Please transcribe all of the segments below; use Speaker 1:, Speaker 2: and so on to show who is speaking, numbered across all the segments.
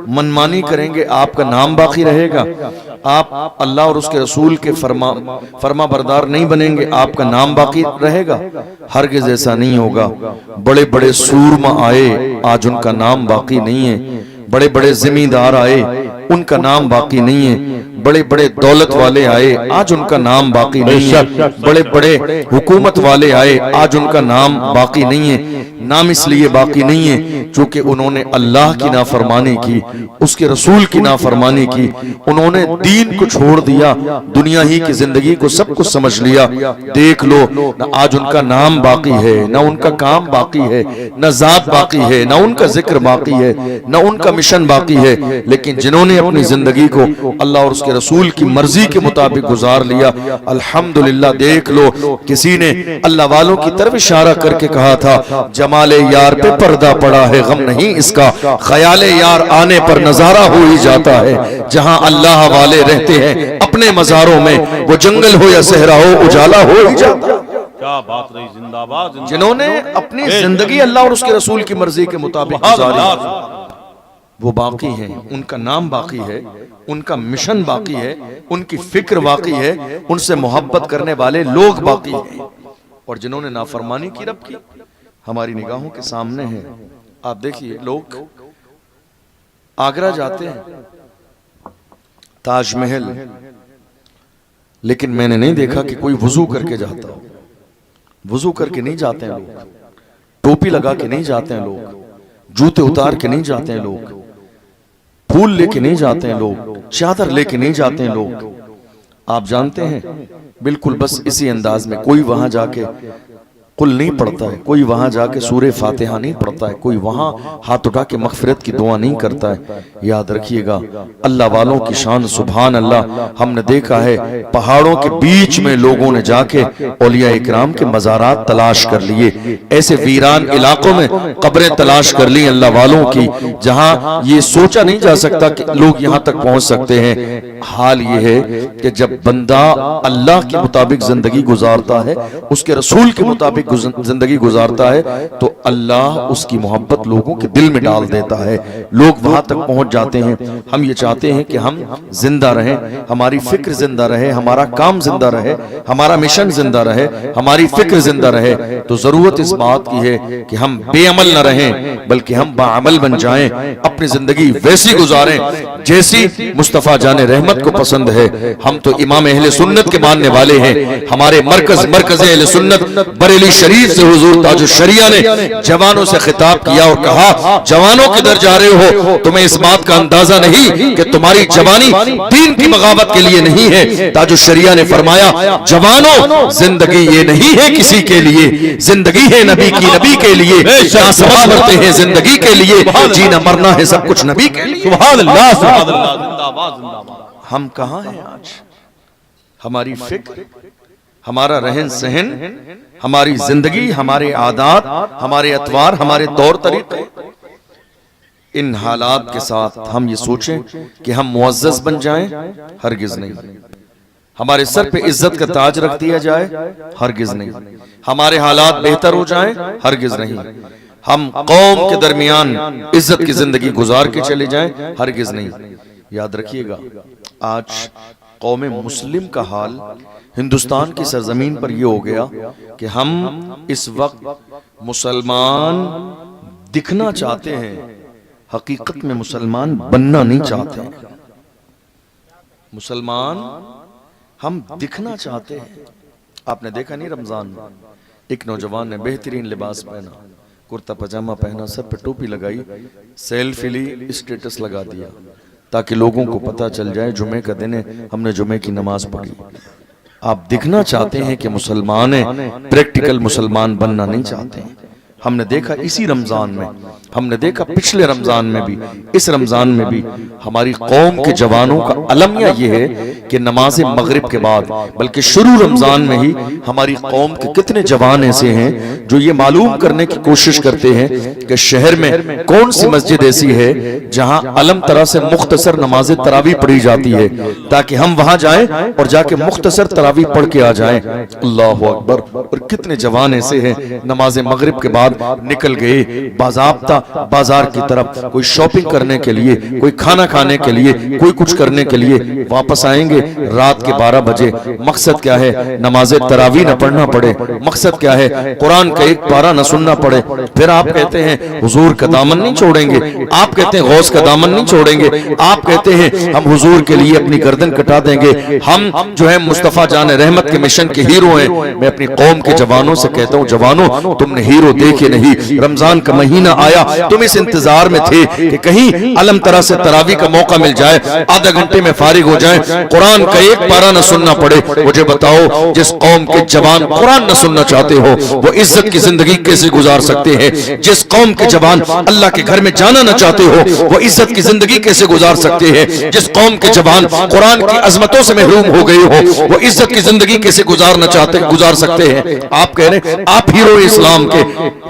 Speaker 1: منمانی کریں گے آپ کا نام باقی رہے گا، آپ اللہ اور اس کے رسول کے فرما بردار نہیں بنیں گے آپ کا نام باقی رہے گا؟ ہرگز ایسا نہیں ہوگا۔ بڑے بڑے سورما آئے آج ان کا نام باقی نہیں ہے، بڑے بڑے زمیندار آئے ان کا نام باقی نہیں ہے، بڑے بڑے دولت والے آئے آج ان کا نام باقی نہیں ہے، بڑے بڑے حکومت والے آئے آج ان کا نام باقی نہیں ہے۔ نام اس لیے باقی نہیں ہے چونکہ انہوں نے اللہ کی نافرمانی کی، اس کے رسول کی نافرمانی کی، انہوں نے دین کو چھوڑ دیا، دنیا ہی کی زندگی کو سب کچھ سمجھ لیا۔ دیکھ لو نہ آج ان کا نام باقی ہے، نہ ان کا کام باقی ہے، نہ ذات باقی ہے، نہ ان کا ذکر باقی ہے، نہ ان کا مشن باقی ہے۔ لیکن جنہوں نے اپنی زندگی کو اللہ اور اس کے رسول کی مرضی کے مطابق گزار لیا، الحمدللہ۔ دیکھ لو کسی نے اللہ والوں کی طرف اشارہ کر کے کہا تھا، جمال یار پہ پردہ پڑا ہے غم نہیں اس کا، خیال یار آنے پر نظارہ ہو ہی جاتا ہے۔ جہاں اللہ والے رہتے ہیں اپنے مزاروں میں، وہ جنگل ہو یا صحرا ہو اجالا ہو ہی جاتا ہے۔
Speaker 2: کیا بات رہی، زندہ باد۔
Speaker 1: جنہوں نے اپنی زندگی اللہ اور اس کے رسول کی مرضی کے مطابق گزاری وہ باقی ہیں، ان کا نام باقی ہے، ان کا مشن باقی ہے، ان کی فکر باقی ہے، ان سے محبت کرنے والے لوگ باقی ہیں۔ اور جنہوں نے نافرمانی کی رب کی ہماری نگاہوں کے سامنے ہے۔ آپ دیکھیے لوگ آگرہ جاتے ہیں، تاج محل، لیکن میں نے نہیں دیکھا کہ کوئی وضو کر کے جاتا ہو۔ وضو کر کے نہیں جاتے ہیں لوگ، ٹوپی لگا کے نہیں جاتے ہیں لوگ، جوتے اتار کے نہیں جاتے ہیں لوگ، پھول لے کے نہیں جاتے ہیں لوگ، چادر لے کے نہیں جاتے ہیں لوگ۔ آپ جانتے ہیں بالکل بس اسی انداز میں کوئی وہاں جا کے قل نہیں پڑھتا ہے، کوئی وہاں جا کے سورہ فاتحہ نہیں پڑھتا ہے، کوئی وہاں ہاتھ اٹھا کے مغفرت کی دعا نہیں کرتا ہے۔ یاد رکھیے گا اللہ والوں کی شان سبحان اللہ۔ ہم نے دیکھا ہے پہاڑوں کے بیچ میں لوگوں نے جا کے اولیاء اکرام کے مزارات تلاش کر لیے، ایسے ویران علاقوں میں قبریں تلاش کر لی اللہ والوں کی، جہاں یہ سوچا نہیں جا سکتا کہ لوگ یہاں تک پہنچ سکتے ہیں۔ حال یہ ہے کہ جب بندہ اللہ کے مطابق زندگی گزارتا ہے، اس کے رسول کے مطابق زندگی گزارتا ہے، تو اللہ اس کی محبت لوگوں کے دل میں ڈال دیتا ہے، لوگ وہاں تک پہنچ جاتے ہیں۔ ہم یہ چاہتے ہیں کہ ہم زندہ رہیں، ہماری فکر زندہ رہے، ہمارا کام زندہ رہے، ہمارا مشن زندہ رہے، ہماری فکر زندہ رہے، تو ضرورت اس بات کی ہے کہ ہم بے عمل نہ رہیں بلکہ ہم باعمل بن جائیں، اپنی زندگی ویسی گزاریں جیسی مصطفیٰ جان رحمت کو پسند ہے۔ ہم تو امام اہل سنت کے ماننے والے ہیں، ہمارے مرکز اہل سنت بریلی شریف سے حضور تاج الشریعہ نے جوانوں سے خطاب کیا اور کہا جوانوں کے در جا رہے ہو، تمہیں اس بات کا اندازہ نہیں کہ تمہاری جوانی دین کی بغاوت کے لیے نہیں ہے۔ تاج الشریعہ نے فرمایا جوانوں زندگی یہ نہیں ہے کسی کے لیے، زندگی ہے نبی کی، نبی کے لیے جہاں سمجھ مرتے ہیں زندگی کے لیے، جینا مرنا ہے سب کچھ نبی کے لیے۔
Speaker 2: سبحان اللہ سبحان اللہ، زندہ باد زندہ باد۔
Speaker 1: ہم کہاں ہیں آج؟ ہماری فکر، ہمارا رہن سہن، ہماری زندگی، ہمارے عادات، ہمارے اطوار، ہمارے طور طریقے، ان حالات کے ساتھ ہم یہ سوچیں کہ ہم معزز بن جائیں، ہرگز نہیں۔ ہمارے سر پہ عزت کا تاج رکھ دیا جائے، ہرگز نہیں۔ ہمارے حالات بہتر ہو جائیں، ہرگز نہیں۔ ہم قوم کے درمیان عزت کی زندگی گزار کے چلے جائیں، ہرگز نہیں۔ یاد رکھیے گا آج قوم مسلم کا حال ہندوستان کی سرزمین پر یہ ہو گیا کہ ہم اس وقت مسلمان دکھنا چاہتے ہیں، حقیقت میں مسلمان بننا نہیں چاہتے ہیں۔ مسلمان ہم دکھنا چاہتے ہیں۔ آپ نے دیکھا نہیں رمضان میں ایک نوجوان نے بہترین لباس پہنا، کرتا پجامہ پہنا، سر پہ ٹوپی لگائی، سیلفی لی، اسٹیٹس لگا دیا تاکہ لوگوں کو پتہ چل جائے جمعے کا دن ہے، ہم نے جمعے کی نماز پڑھی۔ آپ دکھنا چاہتے ہیں کہ مسلمان ہیں، پریکٹیکل مسلمان بننا نہیں چاہتے ہیں۔ ہم نے دیکھا اسی رمضان میں، ہم نے دیکھا پچھلے رمضان میں بھی، اس رمضان میں بھی ہماری قوم کے جوانوں کا المیہ یہ ہے کہ نماز مغرب کے بعد بلکہ شروع رمضان میں ہی ہماری قوم کے کتنے جوان ایسے ہیں جو یہ معلوم کرنے کی کوشش کرتے ہیں کہ شہر میں کون سی مسجد ایسی ہے جہاں علم طرح سے مختصر نماز تراویح پڑھی جاتی ہے تاکہ ہم وہاں جائیں اور جا کے مختصر تراویح پڑھ کے آ جائیں۔ اللہ اکبر۔ اور کتنے جوان ایسے ہیں نماز مغرب کے بعد نکل گئے باضابطہ بازار کی طرف، کوئی شاپنگ کرنے کے لیے، کوئی کھانا کھانے کے لیے، کوئی کچھ کرنے کے لیے، واپس آئیں گے رات کے 12 بجے۔ مقصد کیا ہے؟ نماز تراویح نہ پڑھنا پڑے، مقصد کیا ہے؟ قرآن کا ایک پارہ نہ سننا پڑے۔ پھر آپ کہتے ہیں حضور کا دامن نہیں چھوڑیں گے، آپ کہتے ہیں غوث کا دامن نہیں چھوڑیں گے، آپ کہتے ہیں ہم حضور کے لیے اپنی گردن کٹا دیں گے، ہم جو ہے مصطفیٰ جان رحمت کے مشن کے ہیرو ہیں۔ میں اپنی قوم کے جوانوں سے کہتا ہوں، جوانوں تم نے ہیرو دیکھے نہیں، رمضان کا مہینہ آیا، تم اس انتظار میں تھے کہ کہیں علم طرح سے تراویح کا موقع مل جائے، آدھا گھنٹے میں فارغ ہو جائیں، قرآن کا ایک پارہ نہ سننا پڑے۔ مجھے بتاؤ جس قوم کے جوان قرآن نہ سننا چاہتے ہو وہ عزت کی زندگی کیسے گزار سکتے ہیں؟ جس قوم کے جوان اللہ کے گھر میں جانا نہ چاہتے ہو وہ عزت کی زندگی کیسے گزار سکتے ہیں؟ جس قوم کے جوان قرآن کی عظمتوں سے محروم ہو گئے ہو وہ عزت کی زندگی کیسے گزار سکتے ہیں؟ آپ کہہ رہے ہیں آپ ہیرو اسلام کے،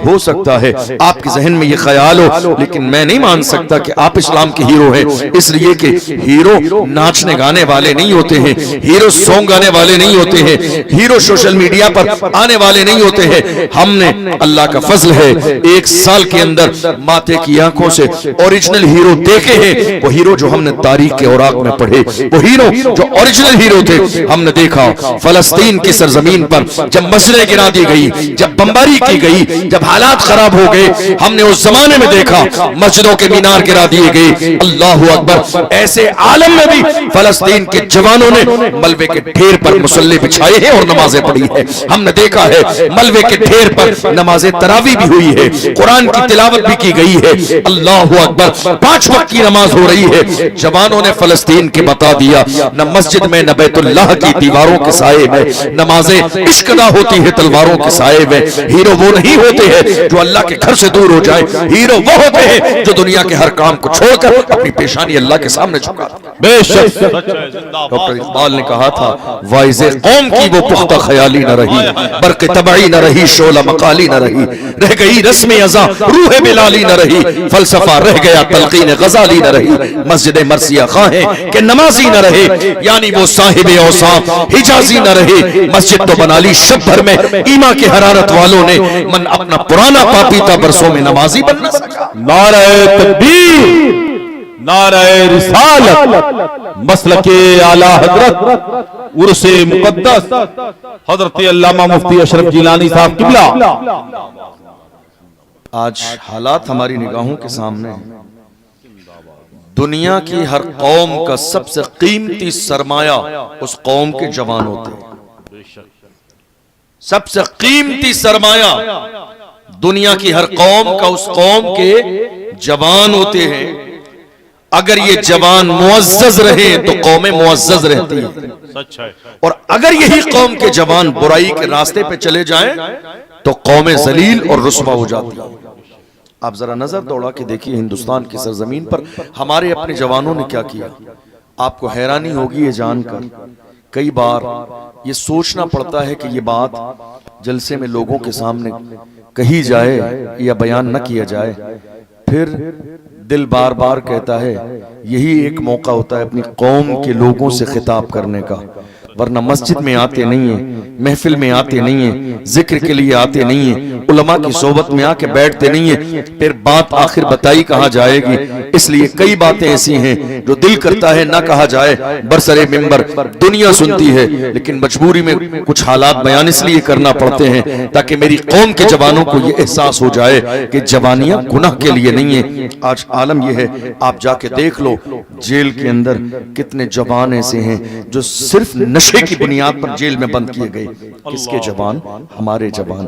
Speaker 1: ہو سکتا ہے آپ کے ذہن میں یہ خیال ہو، لیکن میں نہیں مان سکتا کہ آپ اسلام کے ہیرو ہیں، اس لیے کہ ہیرو ناچنے گانے والے نہیں ہوتے ہیں، ہیرو سونگ گانے والے نہیں ہوتے ہیں، ہیرو سوشل میڈیا پر آنے والے نہیں ہوتے ہیں۔ ہم نے اللہ کا فضل ہے ایک سال کے اندر ماتے کی آنکھوں سے اوریجنل ہیرو دیکھے ہیں، وہ ہیرو جو ہم نے تاریخ کے اوراق میں پڑھے، وہ ہیرو جو اوریجنل ہیرو تھے۔ ہم نے دیکھا فلسطین کی سرزمین پر جب مسجدیں گرا دی گئی، جب بمباری کی گئی، جب حالات خراب ہو گئے، ہم نے اس زمانے میں دیکھا مسجدوں کے مینار گرا دیے گئے۔ اللہ اکبر۔ ایسے عالم میں بھی فلسطین کے جوانوں نے ملبے کے ڈھیر پر مصلی بچھائے ہیں اور نمازیں پڑھی ہیں۔ ہم نے دیکھا ہے ملبے کے ڈھیر پر نماز تراویح بھی ہوئی ہے، قرآن کی تلاوت بھی کی گئی ہے۔ اللہ اکبر۔ 5 وقت کی نماز ہو رہی ہے۔ جوانوں نے فلسطین کے بتا دیا نہ مسجد میں نہ بیت اللہ کی دیواروں کے سائے میں نمازیں عشق ادا ہوتی ہے تلواروں کے سائے میں۔ ہیرو وہ نہیں ہوتے ہیں جو اللہ کے گھر سے دور ہو جائے، ہیرو وہ ہوتے ہیں جو دنیا کے ہر کام کو چھوڑ کر اپنی پیشانی اللہ کے سامنے جھکا۔ بے شک ڈاکٹر اقبال نے کہا تھا وائز قوم کی وہ پختہ خیالی نہ رہی، برق تبعی نہ رہی، شعلہ مقالی نہ رہی، رہ گئی رسم ازاں روح بلالی نہ رہی، فلسفہ رہ گیا تلقین غزالی نہ رہی، مسجد مرثیہ خواہیں کہ نمازی نہ رہے، یعنی وہ صاحب اوصاف حجازی نہ رہے۔ مسجد تو بنا لی شب بھر میں ایما کے حرارت والوں نے، من اپنا پرانا پاپیتا برسوں میں نمازی بن نہ سکا۔
Speaker 2: نعرہ تکبیر، نعرہ رسالت، مسلک اعلی حضرت عرس مقدس حضرت علامہ مفتی اشرف جیلانی صاحب قبلہ۔
Speaker 1: آج حالات ہماری نگاہوں کے سامنے ہیں۔ دنیا کی ہر قوم کا سب سے قیمتی سرمایہ اس قوم کے جوان ہوتے ہیں۔ سب سے قیمتی سرمایہ دنیا کی ہر قوم کا اس قوم کے جوان ہوتے ہیں۔ اگر یہ جوان معزز رہے تو قومیں معزز رہتی ہیں، اور اگر یہی قوم کے جوان برائی کے راستے پہ چلے جائیں تو قومیں ذلیل اور رسوا ہو جاتی ہیں۔ آپ ذرا نظر دوڑا کے دیکھیے ہندوستان کی سرزمین پر ہمارے اپنے جوانوں نے کیا کیا۔ آپ کو حیرانی ہوگی یہ جان کر، کئی بار یہ سوچنا پڑتا ہے کہ یہ بات جلسے میں لوگوں کے سامنے کہی جائے یا بیان نہ کیا جائے، پھر دل بار بار کہتا ہے یہی ایک موقع ہوتا ہے اپنی قوم کے لوگوں سے خطاب کرنے کا، ورنہ مسجد میں آتے نہیں ہیں، محفل میں آتے نہیں ہیں، ذکر کے لیے آتے نہیں ہیں، علماء کی صحبت میں آ کے بیٹھتے نہیں ہیں، پھر بات آخر بتائی کہاں جائے گی۔ اس لیے کئی باتیں ایسی ہیں جو دل کرتا ہے نہ کہا جائے، برسر ممبر دنیا سنتی ہے، لیکن مجبوری میں کچھ حالات بیان اس لیے کرنا پڑتے ہیں تاکہ میری قوم کے جوانوں کو یہ احساس ہو جائے کہ جوانیاں گناہ کے لیے نہیں ہیں۔ آج عالم یہ ہے، آپ جا کے دیکھ لو جیل کے اندر کتنے جوان ایسے ہیں جو صرف نشے کی بنیاد پر جیل میں بند کیے گئے۔ کس کے جوان؟ ہمارے جوان۔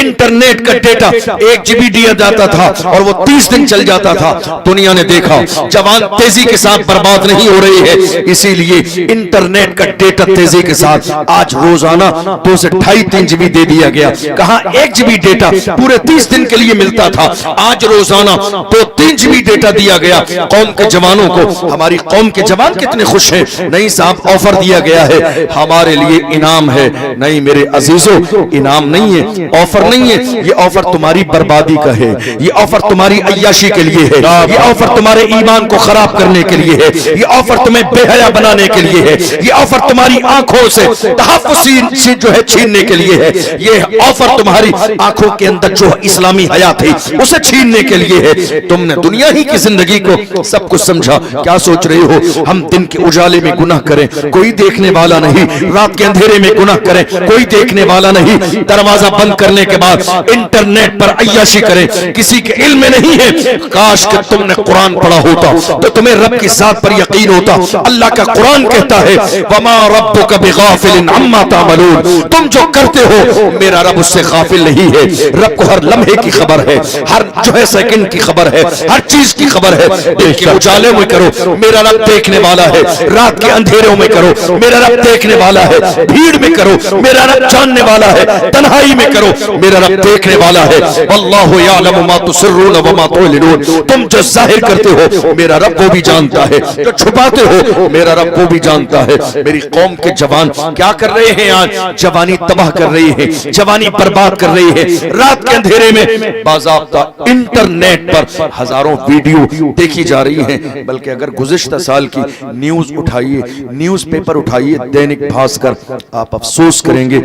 Speaker 1: انٹرنیٹ کا ڈیٹا 1 GB دیا جاتا تھا اور وہ 30 دن چل جاتا تھا. دنیا نے دیکھا جوان تیزی کے ساتھ برباد نہیں ہو رہی ہے, اسی لیے انٹرنیٹ کا ڈیٹا تیزی کے ساتھ آج روزانہ 2 سے 2.5-3 GB دے دیا گیا. کہاں 1 GB ڈیٹا پورے 30 دن کے لیے ملتا تھا, آج روزانہ 2-3 GB ڈیٹا دیا گیا قوم کے جوانوں کو. ہماری قوم کے جوان کتنے خوش ہیں. نہیں صاحب آفر دیا گیا ہے, ہمارے لیے انعام ہے. نہیں میرے عزیزوں, انعام نہیں ہے, آفر نہیں ہے. یہ آفر تمہاری بربادی کا ہے, یہ آفر تمہاری عیاشی کے لیے ہے, یہ آفر تمہارے ایمان کو خراب کرنے کے لیے ہے, یہ آفر تمہیں بے حیا بنانے کے لیے ہے, یہ آفر تمہاری آنکھوں سے تحفظ جو ہے چھیننے کے لیے ہے, یہ آفر تمہاری آنکھوں کے اندر جو اسلامی حیا تھی اسے چھیننے کے لیے ہے. تم نے دنیا ہی کی زندگی کو سب کچھ سمجھا. کیا سوچ رہے ہو ہم دن کے اجالے میں گناہ کریں, کوئی دیکھنے والا نہیں, رات کے اندھیرے میں گناہ کریں, کوئی دیکھنے والا نہیں, دروازہ بند کرنے کے بعد انٹرنیٹ پر عیاشی کریں, کسی کے علم میں نہیں ہے. کاش کہ تم نے قرآن پڑھا ہوتا تو تمہیں رب کی ذات پر یقین ہوتا. اللہ کا قرآن کہتا ہے وما ربک بغافل عما تعملون, تم جو کرتے ہو میرا رب اس سے غافل نہیں ہے. رب کو ہر لمحے کی خبر ہے, ہر جو ہے سیکنڈ کی خبر ہے, ہر چیز کی خبر ہے. دن کے اجالے میں کرو میرا رب دیکھنے والا ہے, رات کے اندھیروں میں کرو میرا رب دیکھنے والا ہے, بھیڑ میں کرو میرا رب جاننے والا ہے, تنہائی میں کرو میرا رب دیکھنے والا ہے. واللہ یعلم ما تسرون وما تعلنون, تم جو ظاہر کرتے ہو میرا رب وہ بھی جانتا ہے, جو چھپاتے ہو میرا رب وہ بھی جانتا ہے. میری قوم کے جوان کیا کر رہے ہیں آج؟ جوانی تباہ کر رہی ہے, جوانی برباد کر رہی ہے. رات کے اندھیرے میں باضابطہ انٹرنیٹ پر ہزاروں ویڈیو دیکھی جا رہی ہیں. بلکہ اگر گزشتہ سال کی news اٹھائیے, news paper اٹھائیے, Dainik Bhaskar, آپ افسوس کریں گے.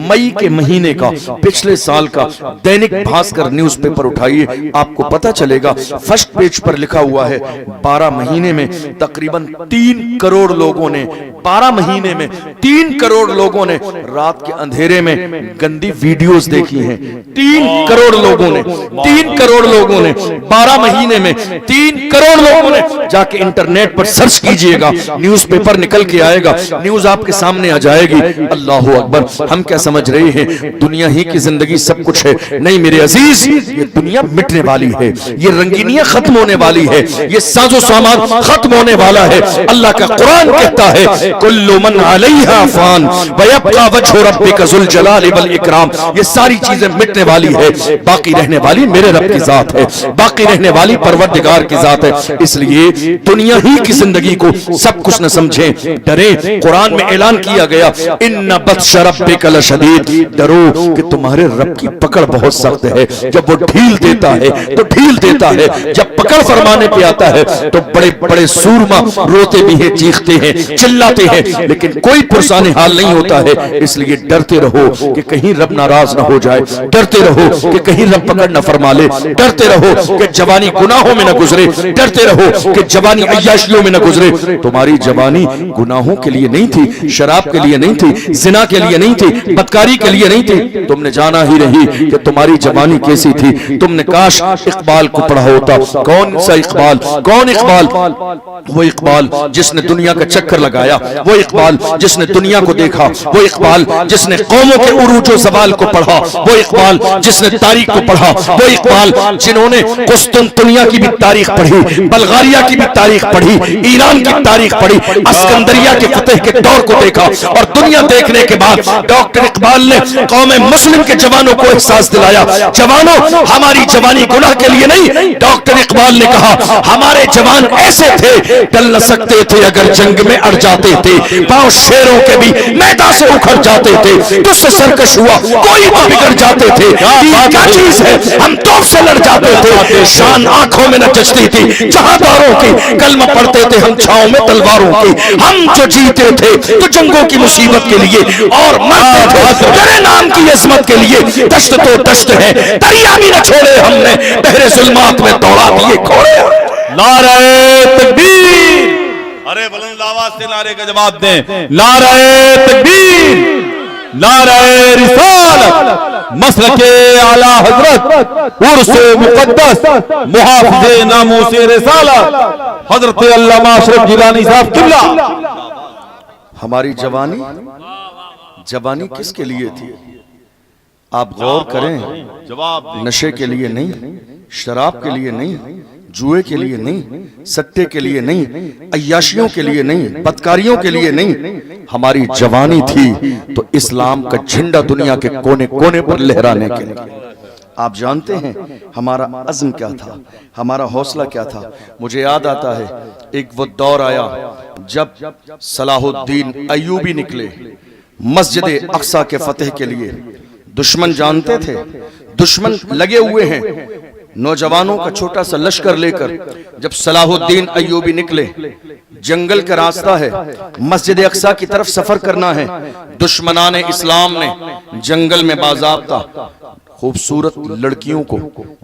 Speaker 1: مئی کے مہینے کا پچھلے سال کا دینک بھاسکر نیوز پیپر اٹھائیے, آپ کو پتا چلے گا فرسٹ پیج پر لکھا ہوا ہے 12 مہینے میں تقریباً 3 کروڑ لوگوں نے, 12 مہینے میں 3 کروڑ لوگوں نے رات کے اندھیرے میں گندی ویڈیوز دیکھی ہیں. 3 کروڑ لوگوں نے, 3 کروڑ لوگوں نے 12 مہینے میں 3 کروڑ لوگوں نے. جا کے انٹرنیٹ پر سرچ کیجئے گا, نیوز پیپر نکل کے آئے گا, نیوز آپ کے سامنے آ جائے گی. اللہ اکبر. ہم کیا سمجھ رہے ہیں دنیا ہی کی زندگی سب کچھ ہے؟ نہیں میرے عزیز, یہ دنیا مٹنے والی ہے, یہ رنگینیاں ختم ہونے والی ہے, یہ ساز و سامان ختم ہونے والا ہے. اللہ کا قرآن کہتا ہے کل من علیہا فان ویبقى وجہ ربک ذو الجلال والاکرام, یہ ساری چیزیں مٹنے والی ہے, باقی رہنے والی میرے رب کی ذات ہے, باقی رہنے والی پروردگار کی ذات ہے. اس لیے دنیا ہی کی زندگی کو سب کچھ نہ سمجھیں, ڈریں. قرآن میں اعلان کیا گیا ان بطش ربک لشدید, ڈرو کہ تمہارے رب کی پکڑ بہت سخت ہے. جب وہ ڈھیل دیتا ہے تو ڈھیل دیتا ہے, جب پکڑ فرمانے پہ آتا ہے تو بڑے بڑے سورما روتے بھی ہیں, چیختے ہیں, چلاتے ہیں, لیکن کوئی پرسان حال نہیں ہوتا ہے. اس لیے ڈرتے رہو کہ کہیں رب ناراض نہ ہو جائے, ڈرتے رہو کہ کہیں رب پکڑ نہ فرما لے, ڈرتے رہو کہ جوانی گناہوں میں نہ گزرے, ڈرتے رہو کہ جوانی عیاشیوں میں نہ گزرے. تمہاری جوانی گناہوں کے لیے نہیں تھی, شراب کے لیے نہیں تھی, زنا کے لیے نہیں تھی, بدکاری کے لیے نہیں تھی. تم نے جانا ہی نہیں کہ تمہاری جوانی کیسی تھی. تم نے کاش اقبال کو پڑھا ہوتا. کون سا اقبال؟ کون اقبال؟ وہ اقبال جس نے دنیا کا چکر لگایا, وہ اقبال جس نے دنیا کو دیکھا, وہ اقبال جس نے قوموں کے عروج و زوال کو پڑھا, وہ اقبال جس نے تاریخ کو پڑھا, وہ اقبال جنہوں نے قسطنطنیہ کی بھی تاریخ پڑھی, بلغاریہ کی بھی تاریخ پڑھی, ایران کی تاریخ پڑھی, اسکندریہ کے فتح کے دور کو دیکھا. اور دنیا دیکھنے کے بعد ڈاکٹر اقبال نے قوم مسلم کے جوانوں کو احساس دلایا, جوانوں ہماری جوانی گناہ کے لیے نہیں. ڈاکٹر اقبال نے کہا ہمارے جوان ایسے تھے ٹل نہ سکتے تھے اگر جنگ میں اڑ جاتے تھے, پاؤں شیروں کے بھی میدان سے اکھڑ جاتے تھے, تجھ سے سرکش ہوا کوئی تو بگڑ جاتے تھے. دین کیا چیز ہے؟ ہم توپ سے لڑ جاتے تھے, شان آنکھوں میں نہ جچتی تھی جہانداروں کی, کلمہ پڑھتے تھے ہم چھاؤں میں تلواروں کی. ہم جو جیتے تھے تو جنگوں کی مصیبت کے لیے اور مرتے تھے تیرے نام کی عظمت کے لیے. دشت تو دشت ہے, دریا بھی نہ چھوڑے ہم نے, بحر ظلمات میں دوڑا دیے گھوڑے.
Speaker 2: نعرہ تکبیر, ارے بلند آواز سے نعرے کا جواب دیں. نعرہ تکبیر, نعرہ رسالت, مسلک اعلی حضرت عرس مقدس محافظ ناموس رسالت حضرت علامہ اشرف گیلانی صاحب قبلہ.
Speaker 1: ہماری جوانی کس کے لیے تھی؟ آپ غور کریں،
Speaker 2: جواب دیں۔
Speaker 1: نشے کے لیے نہیں، شراب کے لیے نہیں، جوئے کے لیے نہیں، سٹے کے لیے نہیں، عیاشیوں کے لیے نہیں، بدکاریوں کے لیے نہیں، ہماری جوانی تھی تو اسلام کا جھنڈا دنیا کے کونے کونے پر لہرانے کے لیے۔ آپ جانتے ہیں ہمارا عزم کیا تھا، ہمارا حوصلہ کیا تھا؟ مجھے یاد آتا ہے ایک وہ دور آیا جب صلاح الدین ایوبی نکلے مسجد اقصی کے فتح کے لیے۔ دشمن جانتے تھے، دشمن لگے ہوئے ہیں، نوجوانوں کا چھوٹا سا لشکر لے کر جب صلاح الدین ایوبی نکلے، جنگل کا راستہ ہے، مسجد اقصی کی طرف سفر کرنا ہے، دشمنان اسلام نے جنگل میں باضابطہ خوبصورت لڑکیوں کو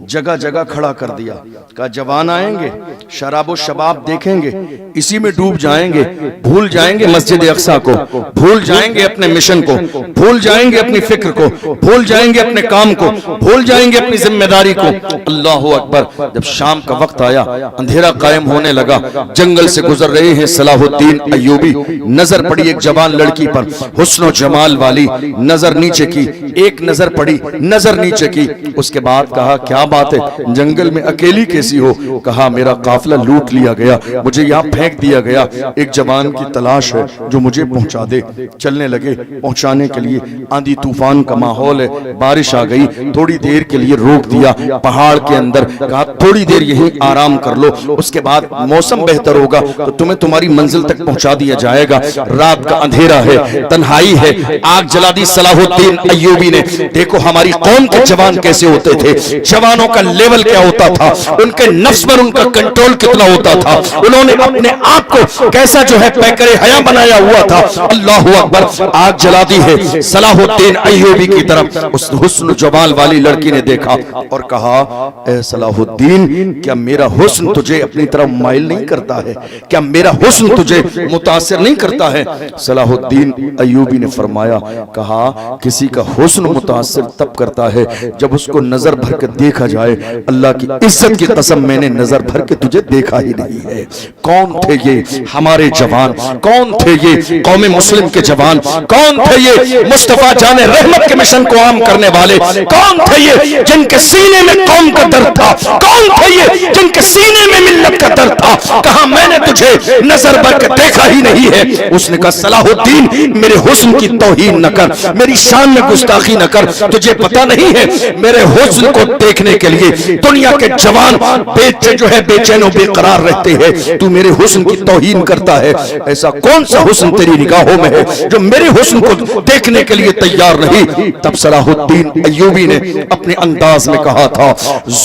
Speaker 1: جگہ جگہ کھڑا کر دیا، کہا جوان آئیں گے، شراب و شباب دیکھیں گے، اسی میں ڈوب جائیں گے، بھول جائیں گے مسجد اقصی کو، بھول جائیں گے اپنے مشن کو، بھول جائیں گے اپنی فکر کو، بھول جائیں گے اپنے کام کو، بھول جائیں گے اپنی ذمہ داری کو۔ اللہ اکبر! جب شام کا وقت آیا، اندھیرا قائم ہونے لگا، جنگل سے گزر رہے ہیں صلاح الدین ایوبی، نظر پڑی ایک جوان لڑکی پر، حسن و جمال والی، نظر نیچے کی، ایک نظر پڑی، نظر نیچے کی، اس کے بعد کہا کیا بات ہے، جنگل میں اکیلی کیسی ہو؟ کہا میرا قافلہ لوٹ لیا گیا، مجھے یہاں پھینک دیا گیا، ایک جوان کی تلاش ہے جو مجھے پہنچا دے۔ چلنے لگے، پہنچانے کے لیے آندھی طوفان کا ماحول ہے، بارش آ گئی، تھوڑی دیر کے لیے روک دیا پہاڑ کے اندر، کہا تھوڑی دیر یہیں آرام کر لو، اس کے بعد موسم بہتر ہوگا تو تمہیں تمہاری منزل تک پہنچا دیا جائے گا۔ رات کا اندھیرا ہے، تنہائی ہے، آگ جلا دی صلاح الدین ایوبی نے۔ دیکھو ہماری قوم کے جوان کیسے ہوتے تھے، جوانوں کا لیول کیا ہوتا تھا، ان کے نفس پر ان کا کنٹرول کتنا ہوتا تھا، انہوں نے اپنے آپ کو کیسا جو ہے پیکر حیا بنایا ہوا تھا۔ اللہ اکبر! آگ جلا دی ہے صلاح الدین ایوبی کی طرف، اس حسن جمال والی لڑکی نے دیکھا اور کہا اے صلاح الدین، کیا میرا حسن تجھے اپنی طرف مائل نہیں کرتا ہے؟ کیا میرا حسن تجھے متاثر نہیں کرتا ہے؟ صلاح الدین ایوبی نے فرمایا، کہا کسی کا حسن متاثر تب کرتا ہے جب اس کو نظر بھر کے دیکھا جائے۔ اللہ کی عزت کی قسم میں نے نظر بھر کے تجھے دیکھا ہی نہیں ہے۔ کون تھے یہ ہمارے جوان؟ کون تھے یہ قوم مسلم کے جوان؟ کون تھے یہ مصطفیٰ جان رحمت کے مشن کو عام کرنے والے؟ کون تھے یہ جن کے سینے میں قوم کا درد تھا؟ کون تھے یہ جن کے سینے میں ملت کا درد تھا؟ کہا میں نے تجھے نظر بھر کے دیکھا ہی نہیں ہے۔ اس نے کہا صلاح الدین میرے حسن کی توہین نہ کر، میری شان میں گستاخی نہ کر، تجھے پتہ نہیں ہے میرے حسن کو دیکھنے کے لیے دنیا کے جوان جو ہے بے چین و بے قرار رہتے ہیں، تو میرے حسن کی توہین کرتا ہے۔ ایسا کون سا حسن تیری نگاہوں میں ہے جو میرے حسن کو دیکھنے کے لیے تیار نہیں؟ تب صلاح الدین ایوبی نے اپنے انداز میں کہا تھا،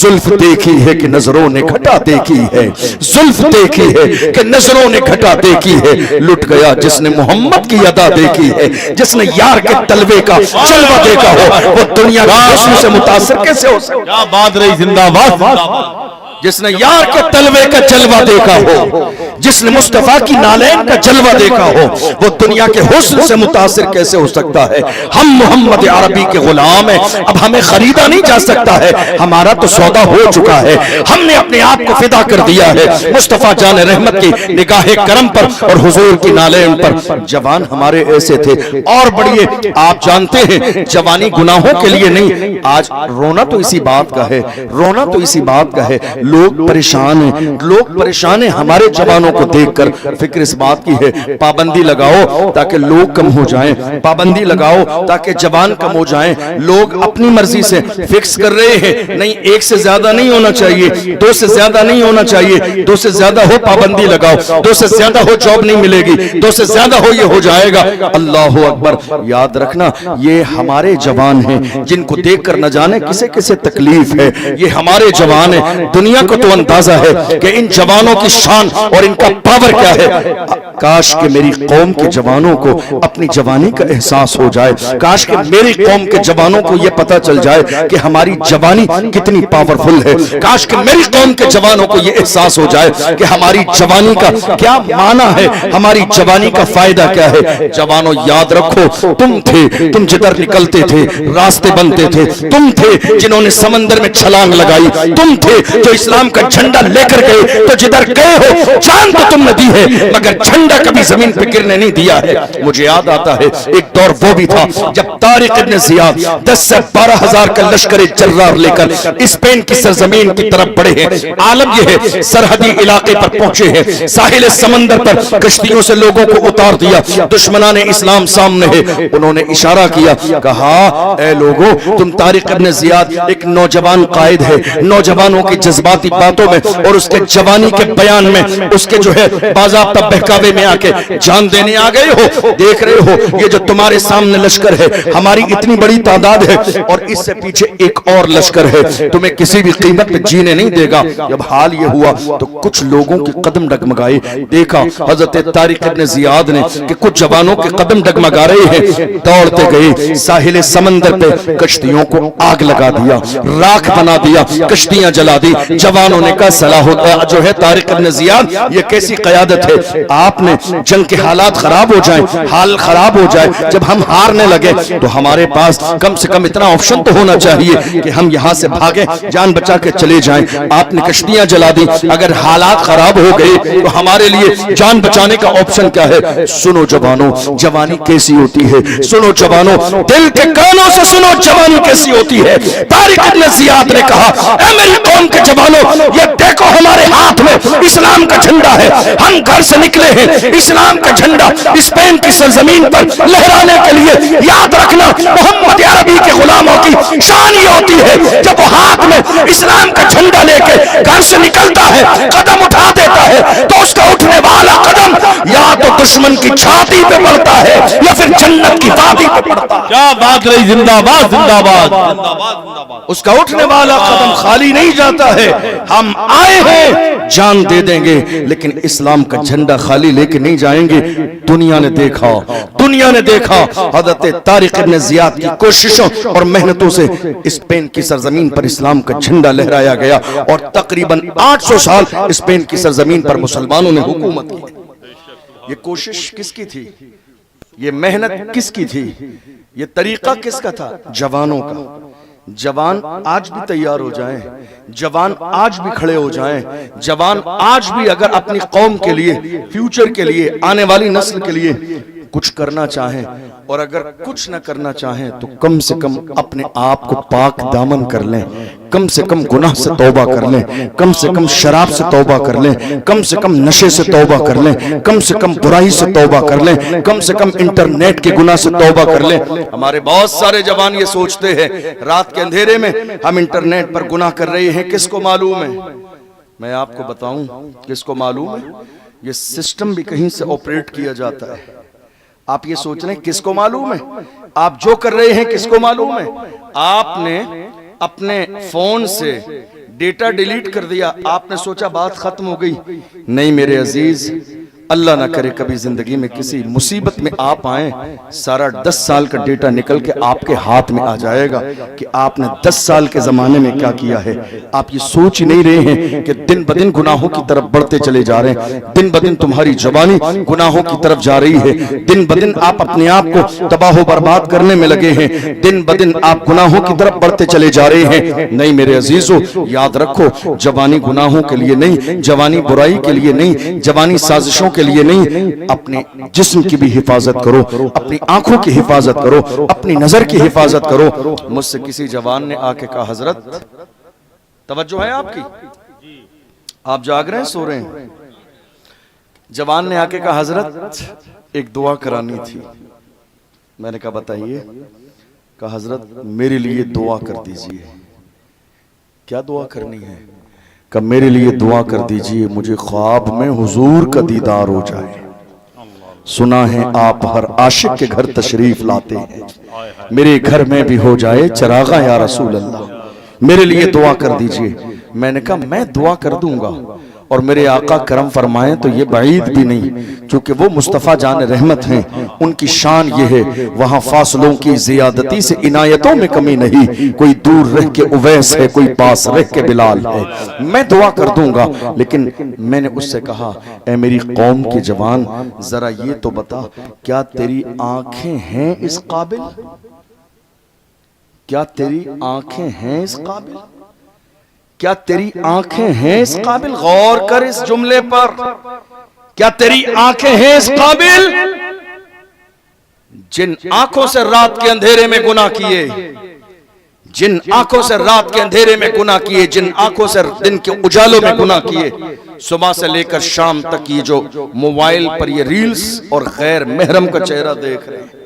Speaker 1: زلف دیکھی ہے کہ نظروں نے گھٹا دیکھی ہے، زلف دیکھی ہے کہ نظروں نے گھٹا دیکھی ہے، لٹ گیا جس نے محمد کی ادا دیکھی ہے، جس نے یار کے تلوے کا جلوہ دیکھا ہو وہ دنیا کے حسن سے متاثر کیسے ہو سکتا؟
Speaker 2: کیا بات رہی، زندہ باد!
Speaker 1: جس نے یار کے تلوے کا جلوہ دیکھا ہو، جس نے مصطفیٰ کی نالین کا جلوہ دیکھا ہو، وہ دنیا کے حسن سے متاثر کیسے ہو سکتا ہے؟ ہم محمد عربی کے غلام ہیں، اب ہمیں خریدا نہیں جا سکتا ہے، ہمارا تو سودا ہو چکا ہے، ہم نے اپنے آپ کو فدا کر دیا ہے مصطفیٰ جان رحمت کی نگاہ کرم پر اور حضور کی نالین پر۔ جوان ہمارے ایسے تھے۔ اور بڑھئے، آپ جانتے ہیں جوانی گناہوں کے لیے نہیں، آج رونا تو اسی بات کا ہے، رونا تو اسی بات کا ہے، لوگ پریشان ہیں، لوگ پریشان ہیں ہمارے جوانوں کو دیکھ کر۔ فکر اس بات کی ہے پابندی لگاؤ تاکہ لوگ کم ہو جائیں، پابندی لگاؤ تاکہ جوان کم ہو جائیں۔ لوگ اپنی مرضی سے فکس کر رہے ہیں، نہیں ایک سے زیادہ نہیں ہونا چاہیے، دو سے زیادہ نہیں ہونا چاہیے، دو سے زیادہ ہو پابندی لگاؤ، دو سے زیادہ ہو جاب نہیں ملے گی، دو سے زیادہ ہو یہ ہو جائے گا۔ اللہ اکبر! یاد رکھنا یہ ہمارے جوان ہیں جن کو دیکھ کر نہ جانے کسے کسے تکلیف ہے، یہ ہمارے جوان ہیں۔ دنیا کو تو اندازہ ہے کہ ان جوانوں کی شان اور ان کا پاور کیا ہے۔ کاش کہ میری قوم کے جوانوں کو اپنی جوانی کا احساس ہو جائے، کاش کہ میری قوم کے جوانوں کو یہ پتہ چل جائے کہ ہماری جوانی کتنی پاورفل ہے، کاش کہ میری قوم کے جوانوں کو یہ احساس ہو جائے کہ ہماری جوانی کا کیا معنی ہے، ہماری جوانی کا فائدہ کیا ہے۔ جوانوں یاد رکھو، تم تھے، تم جدھر نکلتے تھے راستے بنتے تھے، تم تھے جنہوں نے سمندر میں چھلانگ لگائی، تم تھے جو اسلام کا جھنڈا لے کر گئے، تو جدھر گئے ہو جان تو تم نے دی ہے مگر جھنڈا کبھی زمین پہ گرنے نہیں دیا ہے. مجھے یاد آتا ہے ایک دور وہ بھی تھا جب طارق ابن زیاد 10 سے 12 ہزار کا لشکر جرار لے کر اسپین کی سرزمین کی طرف بڑھے ہیں. عالم یہ ہے سرحدی علاقے پر پہنچے ہیں, ساحل سمندر پر کشتیوں سے لوگوں کو اتار دیا. دشمنان اسلام سامنے ہے, انہوں نے اشارہ کیا, کہا اے لوگوں تم طارق ابن زیاد ایک نوجوان قائد ہے, نوجوانوں کی جذباتی باتوں میں اور اس کے جوانی کے بیان میں اس کے جو ہے باضابطہ بہکاوے میں آ کے جان دینے آ گئے ہو. دیکھ رہے ہو یہ جو تمہارے سامنے لشکر ہے ہماری اتنی بڑی تعداد ہے اور اس سے پیچھے ایک اور لشکر ہے, تمہیں کسی بھی قیمت پہ جینے نہیں دے گا. جب حال یہ ہوا تو کچھ لوگوں کے قدم ڈگمگائے. دیکھا حضرت طارق ابن زیاد نے کہ کچھ جوانوں کے قدم ڈگمگا رہے ہیں, دوڑتے گئے ساحل سمندر پہ کشتیوں کو آگ لگا دیا, راکھ بنا دیا, کشتیاں جلا دی. جوانوں نے کہا صلاح جو ہے طارق ابن زیاد یہ کیسی قیادت ہے, آپ نے جنگ کے حالات خراب ہو جائیں, حال خراب ہو جائے, جب ہم ہارنے لگے تو ہمارے پاس کم سے کم اتنا آپشن تو ہونا چاہیے کہ ہم یہاں سے بھاگیں, جان بچا کے چلے جائیں. آپ نے کشتیاں جلا دی, اگر حالات خراب ہو گئے تو ہمارے لیے جان بچانے کا آپشن کیا ہے؟ سنو جوانوں جوانی کیسی ہوتی ہے, سنو جوانوں دل کے کانوں سے سنو جوانی کیسی ہوتی ہے. طارق ابن زیاد نے کہا اے میری قوم کے جوانوں یہ دیکھو ہمارے ہاتھ میں اسلام کا جھنڈا ہے, ہم گھر سے نکلے ہیں اسلام کا جھنڈا اسپین کی سرزمین پر لہرانے کے لیے. یاد رکھنا محمد عربی کے غلاموں کی شان یہ ہوتی ہے جب وہ ہاتھ میں اسلام کا جھنڈا لے کے گھر سے نکلتا ہے قدم اٹھا دیتا ہے تو اس کا اٹھنے والا قدم یا تو دشمن کی چھاتی پہ پڑتا ہے یا پھر جنت کی وادی پہ پڑتا ہے.
Speaker 2: کیا بات رہی, زندہ باد زندہ باد.
Speaker 1: اس کا اٹھنے والا قدم خالی نہیں جاتا ہے. ہم آئے ہیں جان دے دیں گے لیکن اسلام کا جھنڈا خالی لے کے نہیں جائیں گے. دنیا نے دیکھا حضرت طارق ابن زیاد کی کوششوں اور محنتوں سے اسپین کی سرزمین پر اسلام کا جھنڈا لہرایا گیا اور تقریباً 800 سال اسپین کی سرزمین پر مسلمانوں نے حکومت کی. یہ کوشش کس کی تھی؟ یہ محنت کس کی تھی؟ یہ طریقہ کس کا تھا؟ جوانوں کا. جوان آج بھی تیار ہو جائیں, جوان آج بھی کھڑے ہو جائیں, جوان آج بھی اگر اپنی قوم کے لیے, فیوچر کے لیے, آنے والی نسل کے لیے کچھ کرنا چاہیں اور اگر کچھ نہ کرنا چاہیں تو کم سے کم اپنے آپ کو پاک دامن کر لیں, کم سے کم گناہ سے توبہ کر لیں, کم سے کم شراب سے توبہ کر لیں, کم سے کم نشے سے توبہ کر لیں, کم سے کم برائی سے توبہ کر لیں, کم سے کم انٹرنیٹ کے گناہ سے توبہ کر لیں. ہمارے بہت سارے جوان یہ سوچتے ہیں رات کے اندھیرے میں ہم انٹرنیٹ پر گناہ کر رہے ہیں, کس کو معلوم ہے؟ میں آپ کو بتاؤں کس کو معلوم ہے. یہ سسٹم بھی کہیں سے آپریٹ کیا جاتا ہے. آپ یہ سوچ رہے ہیں کس کو معلوم ہے؟ آپ جو کر رہے ہیں کس کو معلوم ہے؟ آپ نے اپنے فون سے ڈیٹا ڈیلیٹ کر دیا, آپ نے سوچا بات ختم ہو گئی. نہیں میرے عزیز, اللہ نہ کرے کبھی زندگی میں کسی مصیبت میں آپ آئیں, سارا 10 سال کا ڈیٹا نکل کے آپ کے ہاتھ میں آ جائے گا کہ آپ نے 10 سال کے زمانے میں کیا کیا ہے. آپ یہ سوچ ہی نہیں رہے ہیں کہ دن بدن گناہوں کی طرف بڑھتے چلے جا رہے ہیں, دن بدن تمہاری جوانی گناہوں کی طرف جا رہی ہے, دن بدن آپ اپنے آپ کو تباہ و برباد کرنے میں لگے ہیں, دن بدن آپ گناہوں کی طرف بڑھتے چلے جا رہے ہیں. نہیں میرے عزیزو, یاد رکھو جوانی گناہوں کے لیے نہیں, جوانی برائی کے لیے نہیں, جوانی سازشوں کے لیے نہیں. اپنے جسم کی بھی حفاظت کرو, اپنی آنکھوں کی حفاظت کرو, اپنی نظر کی حفاظت کرو. مجھ سے کسی جوان نے آ کے کہا حضرت توجہ ہے آپ کی, آپ جاگ رہے ہیں سو رہے ہیں؟ جوان نے آ کے کہا حضرت ایک دعا کرانی تھی. میں نے کہا بتائیے. کہا حضرت میرے لیے دعا کر دیجئے. کیا دعا کرنی ہے؟ کہ میرے لیے دعا کر دیجئے مجھے خواب میں حضور کا دیدار ہو جائے. سنا ہے آپ ہر عاشق کے گھر تشریف لاتے ہیں, میرے گھر میں بھی ہو جائے چراغا یا رسول اللہ, میرے لیے دعا کر دیجئے. میں نے کہا میں دعا کر دوں گا اور میرے آقا کرم فرمائیں تو یہ بعید بھی نہیں, چونکہ وہ مصطفیٰ جان رحمت ہیں, ان کی شان یہ ہے وہاں فاصلوں کی زیادتی سے عنایتوں میں کمی نہیں, کوئی دور رہ کے اویس ہے, کوئی پاس رہ کے بلال ہے. میں دعا کر دوں گا, لیکن میں نے اس سے کہا اے میری قوم کے جوان ذرا یہ تو بتا کیا تیری آنکھیں ہیں اس قابل؟ کیا تیری آنکھیں ہیں اس قابل؟ کیا تیری آنکھیں ہیں اس قابل؟ غور کر اس جملے پر. کیا تیری آنکھیں ہیں اس قابل؟ جن آنکھوں سے رات کے اندھیرے میں گناہ کیے، جن آنکھوں سے رات کے اندھیرے میں گناہ کیے، جن آنکھوں سے دن کے اجالوں میں گناہ کیے، صبح سے لے کر شام تک یہ جو موبائل پر یہ ریلز اور غیر محرم کا چہرہ دیکھ رہے ہیں،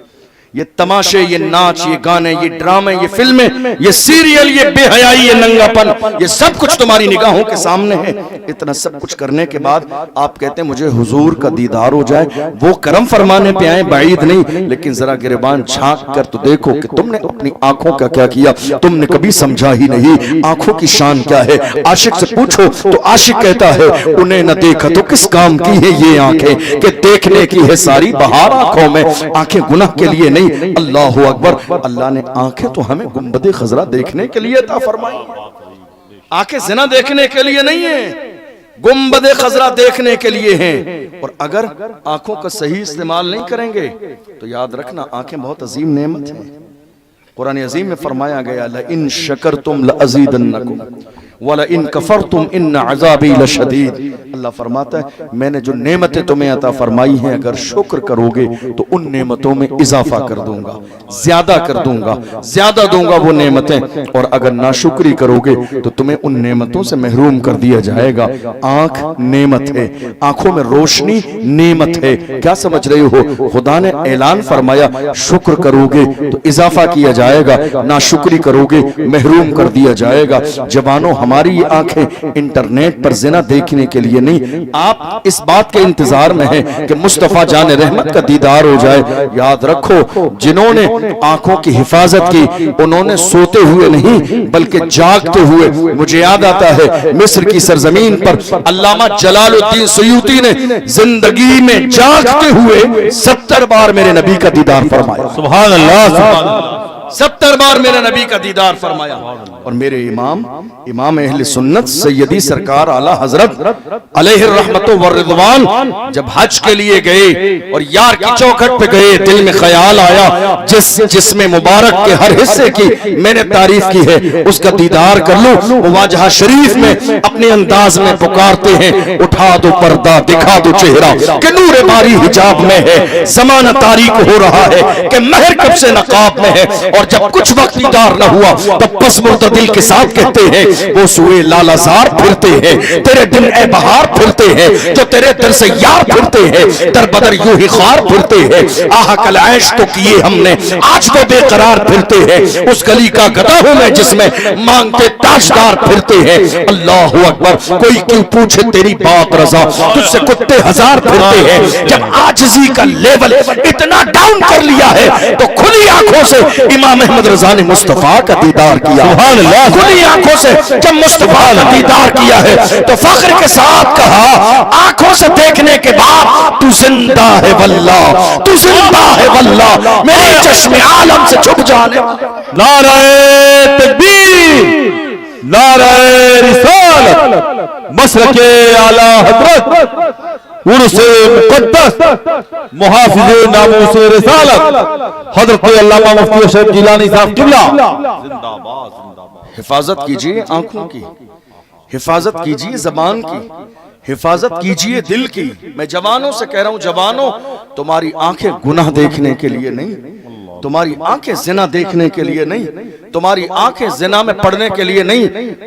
Speaker 1: یہ تماشے، یہ ناچ، یہ گانے، یہ ڈرامے، یہ فلمیں، یہ سیریل، یہ بے حیائی، یہ ننگا پن، یہ سب کچھ تمہاری نگاہوں کے سامنے ہے۔ اتنا سب کچھ کرنے کے بعد آپ کہتے ہیں مجھے حضور کا دیدار ہو جائے، وہ کرم فرمانے پہ آئیں، بعید نہیں، لیکن ذرا گریبان جھانک کر تو دیکھو کہ تم نے اپنی آنکھوں کا کیا کیا۔ تم نے کبھی سمجھا ہی نہیں آنکھوں کی شان کیا ہے۔ عاشق سے پوچھو تو عاشق کہتا ہے انہیں نہ دیکھا تو کس کام کی ہے یہ آنکھیں کہ دیکھنے کی ہے ساری بہار آنکھوں میں، آنکھیں گناہ کے لیے نہیں۔ اللہ اکبر، اللہ نے آنکھیں تو ہمیں گنبد خضرا دیکھنے کے لیے عطا فرمائی، آنکھیں زنا دیکھنے کے لیے نہیں ہیں، گنبد خضرا دیکھنے کے لیے ہیں۔ اور اگر آنکھوں کا صحیح استعمال نہیں کریں گے تو یاد رکھنا آنکھیں بہت عظیم نعمت ہیں۔ قرآن عظیم میں فرمایا گیا لَإِن شَكَرْتُمْ لَأَزِيدَنَّكُمْ وَلَئِن كَفَرْتُمْ إِنَّ عَذَابِي لَشَدِيدٌ۔ اللہ فرماتا ہے میں نے جو نعمتیں تمہیں عطا فرمائی ہیں اگر شکر کرو گے تو ان نعمتوں میں اضافہ کر دوں گا، زیادہ کر دوں گا، زیادہ دوں گا وہ نعمتیں، اور اگر ناشکری کرو گے تو تمہیں ان نعمتوں سے محروم کر دیا جائے گا۔ آنکھ نعمت ہے، آنکھوں میں روشنی نعمت ہے، کیا سمجھ رہے ہو؟ خدا نے اعلان فرمایا شکر کرو گے تو اضافہ کیا جائے گا، ناشکری کرو گے محروم کر دیا جائے گا۔ جوانوں ہماری یہ آنکھیں انٹرنیٹ پر زنا دیکھنے کے لیے نہیں، آپ اس بات کے انتظار میں ہیں کہ مصطفیٰ جان رحمت کا دیدار ہو جائے۔ یاد رکھو جنہوں نے آنکھوں کی حفاظت کی انہوں نے سوتے ہوئے نہیں بلکہ جاگتے ہوئے۔ مجھے یاد آتا ہے مصر کی سرزمین پر علامہ جلال الدین سیوطی نے زندگی میں جاگتے ہوئے 70 بار میرے نبی کا دیدار فرمایا۔
Speaker 2: سبحان اللہ، سبحان اللہ،
Speaker 1: 70 بار میرے نبی کا دیدار فرمایا۔ اور میرے امام اہل سنت سیدی سرکار اعلی حضرت علیہ الرحمت والرضوان جب حج کے لیے گئے اور یار کی چوکھٹ پہ گئے، دل میں خیال آیا جس جسم مبارک کے ہر حصے کی میں نے تعریف کی ہے اس کا دیدار کر لوں۔ مواجہہ شریف میں اپنے انداز میں پکارتے ہیں اٹھا دو پردہ دکھا دو چہرہ کہ نور باری حجاب میں ہے، زمانہ تاریک ہو رہا ہے کہ مہر کب سے نقاب میں ہے۔ اور جب کچھ وقت دیدار نہ ہوا تب پس معتدل کے ساتھ کہتے ہیں وہ سوئے لالازار پھرتے ہیں، تیرے دن اے بہار پھرتے ہیں، جو تیرے در سے یار پھرتے ہیں، در بدر یوں ہی خار پھرتے ہیں۔ آہ کل عیش تو کیے ہم نے آج تو بے قرار پھرتے ہیں، اس گلی کا گدھا ہوں میں جس میں مانگتے تاجدار پھرتے ہیں۔ اللہ اکبر، کوئی کیوں پوچھے تیری بات رضا، تجھ سے کتے ہزار پھرتے ہیں۔ جب عاجزی کا لیول اتنا ڈاؤن کر لیا ہے تو کھلی آنکھوں سے امام احمد رضا نے مصطفیٰ کا دیدار کیا۔
Speaker 2: سبحان اللہ،
Speaker 1: کھلی آنکھوں سے جب مصطفیٰ کا دیدار کیا ہے تو فخر کے ساتھ کہا آنکھوں سے دیکھنے کے بعد تو زندہ ہے واللہ، تو زندہ ہے واللہ، میرے چشم عالم سے چھپ جانے والا۔
Speaker 2: نعرہ تکبیر، نعرہ رسالت، مسلک اعلی حضرت، عرس مقدس، محافظ ناموس رسالت حضرت علامہ مفتی اشرف جیلانی صاحب قبلہ۔
Speaker 1: حفاظت کیجئے آنکھوں کی، حفاظت کیجئے زبان کی، حفاظت کیجئے دل کی۔ میں جوانوں سے کہہ رہا ہوں جوانوں تمہاری آنکھیں گناہ دیکھنے کے لیے نہیں، تمہاری آنکھیں زنا دیکھنے کے لیے نہیں، تمہاری آنکھیں زنا میں پڑنے کے لیے نہیں،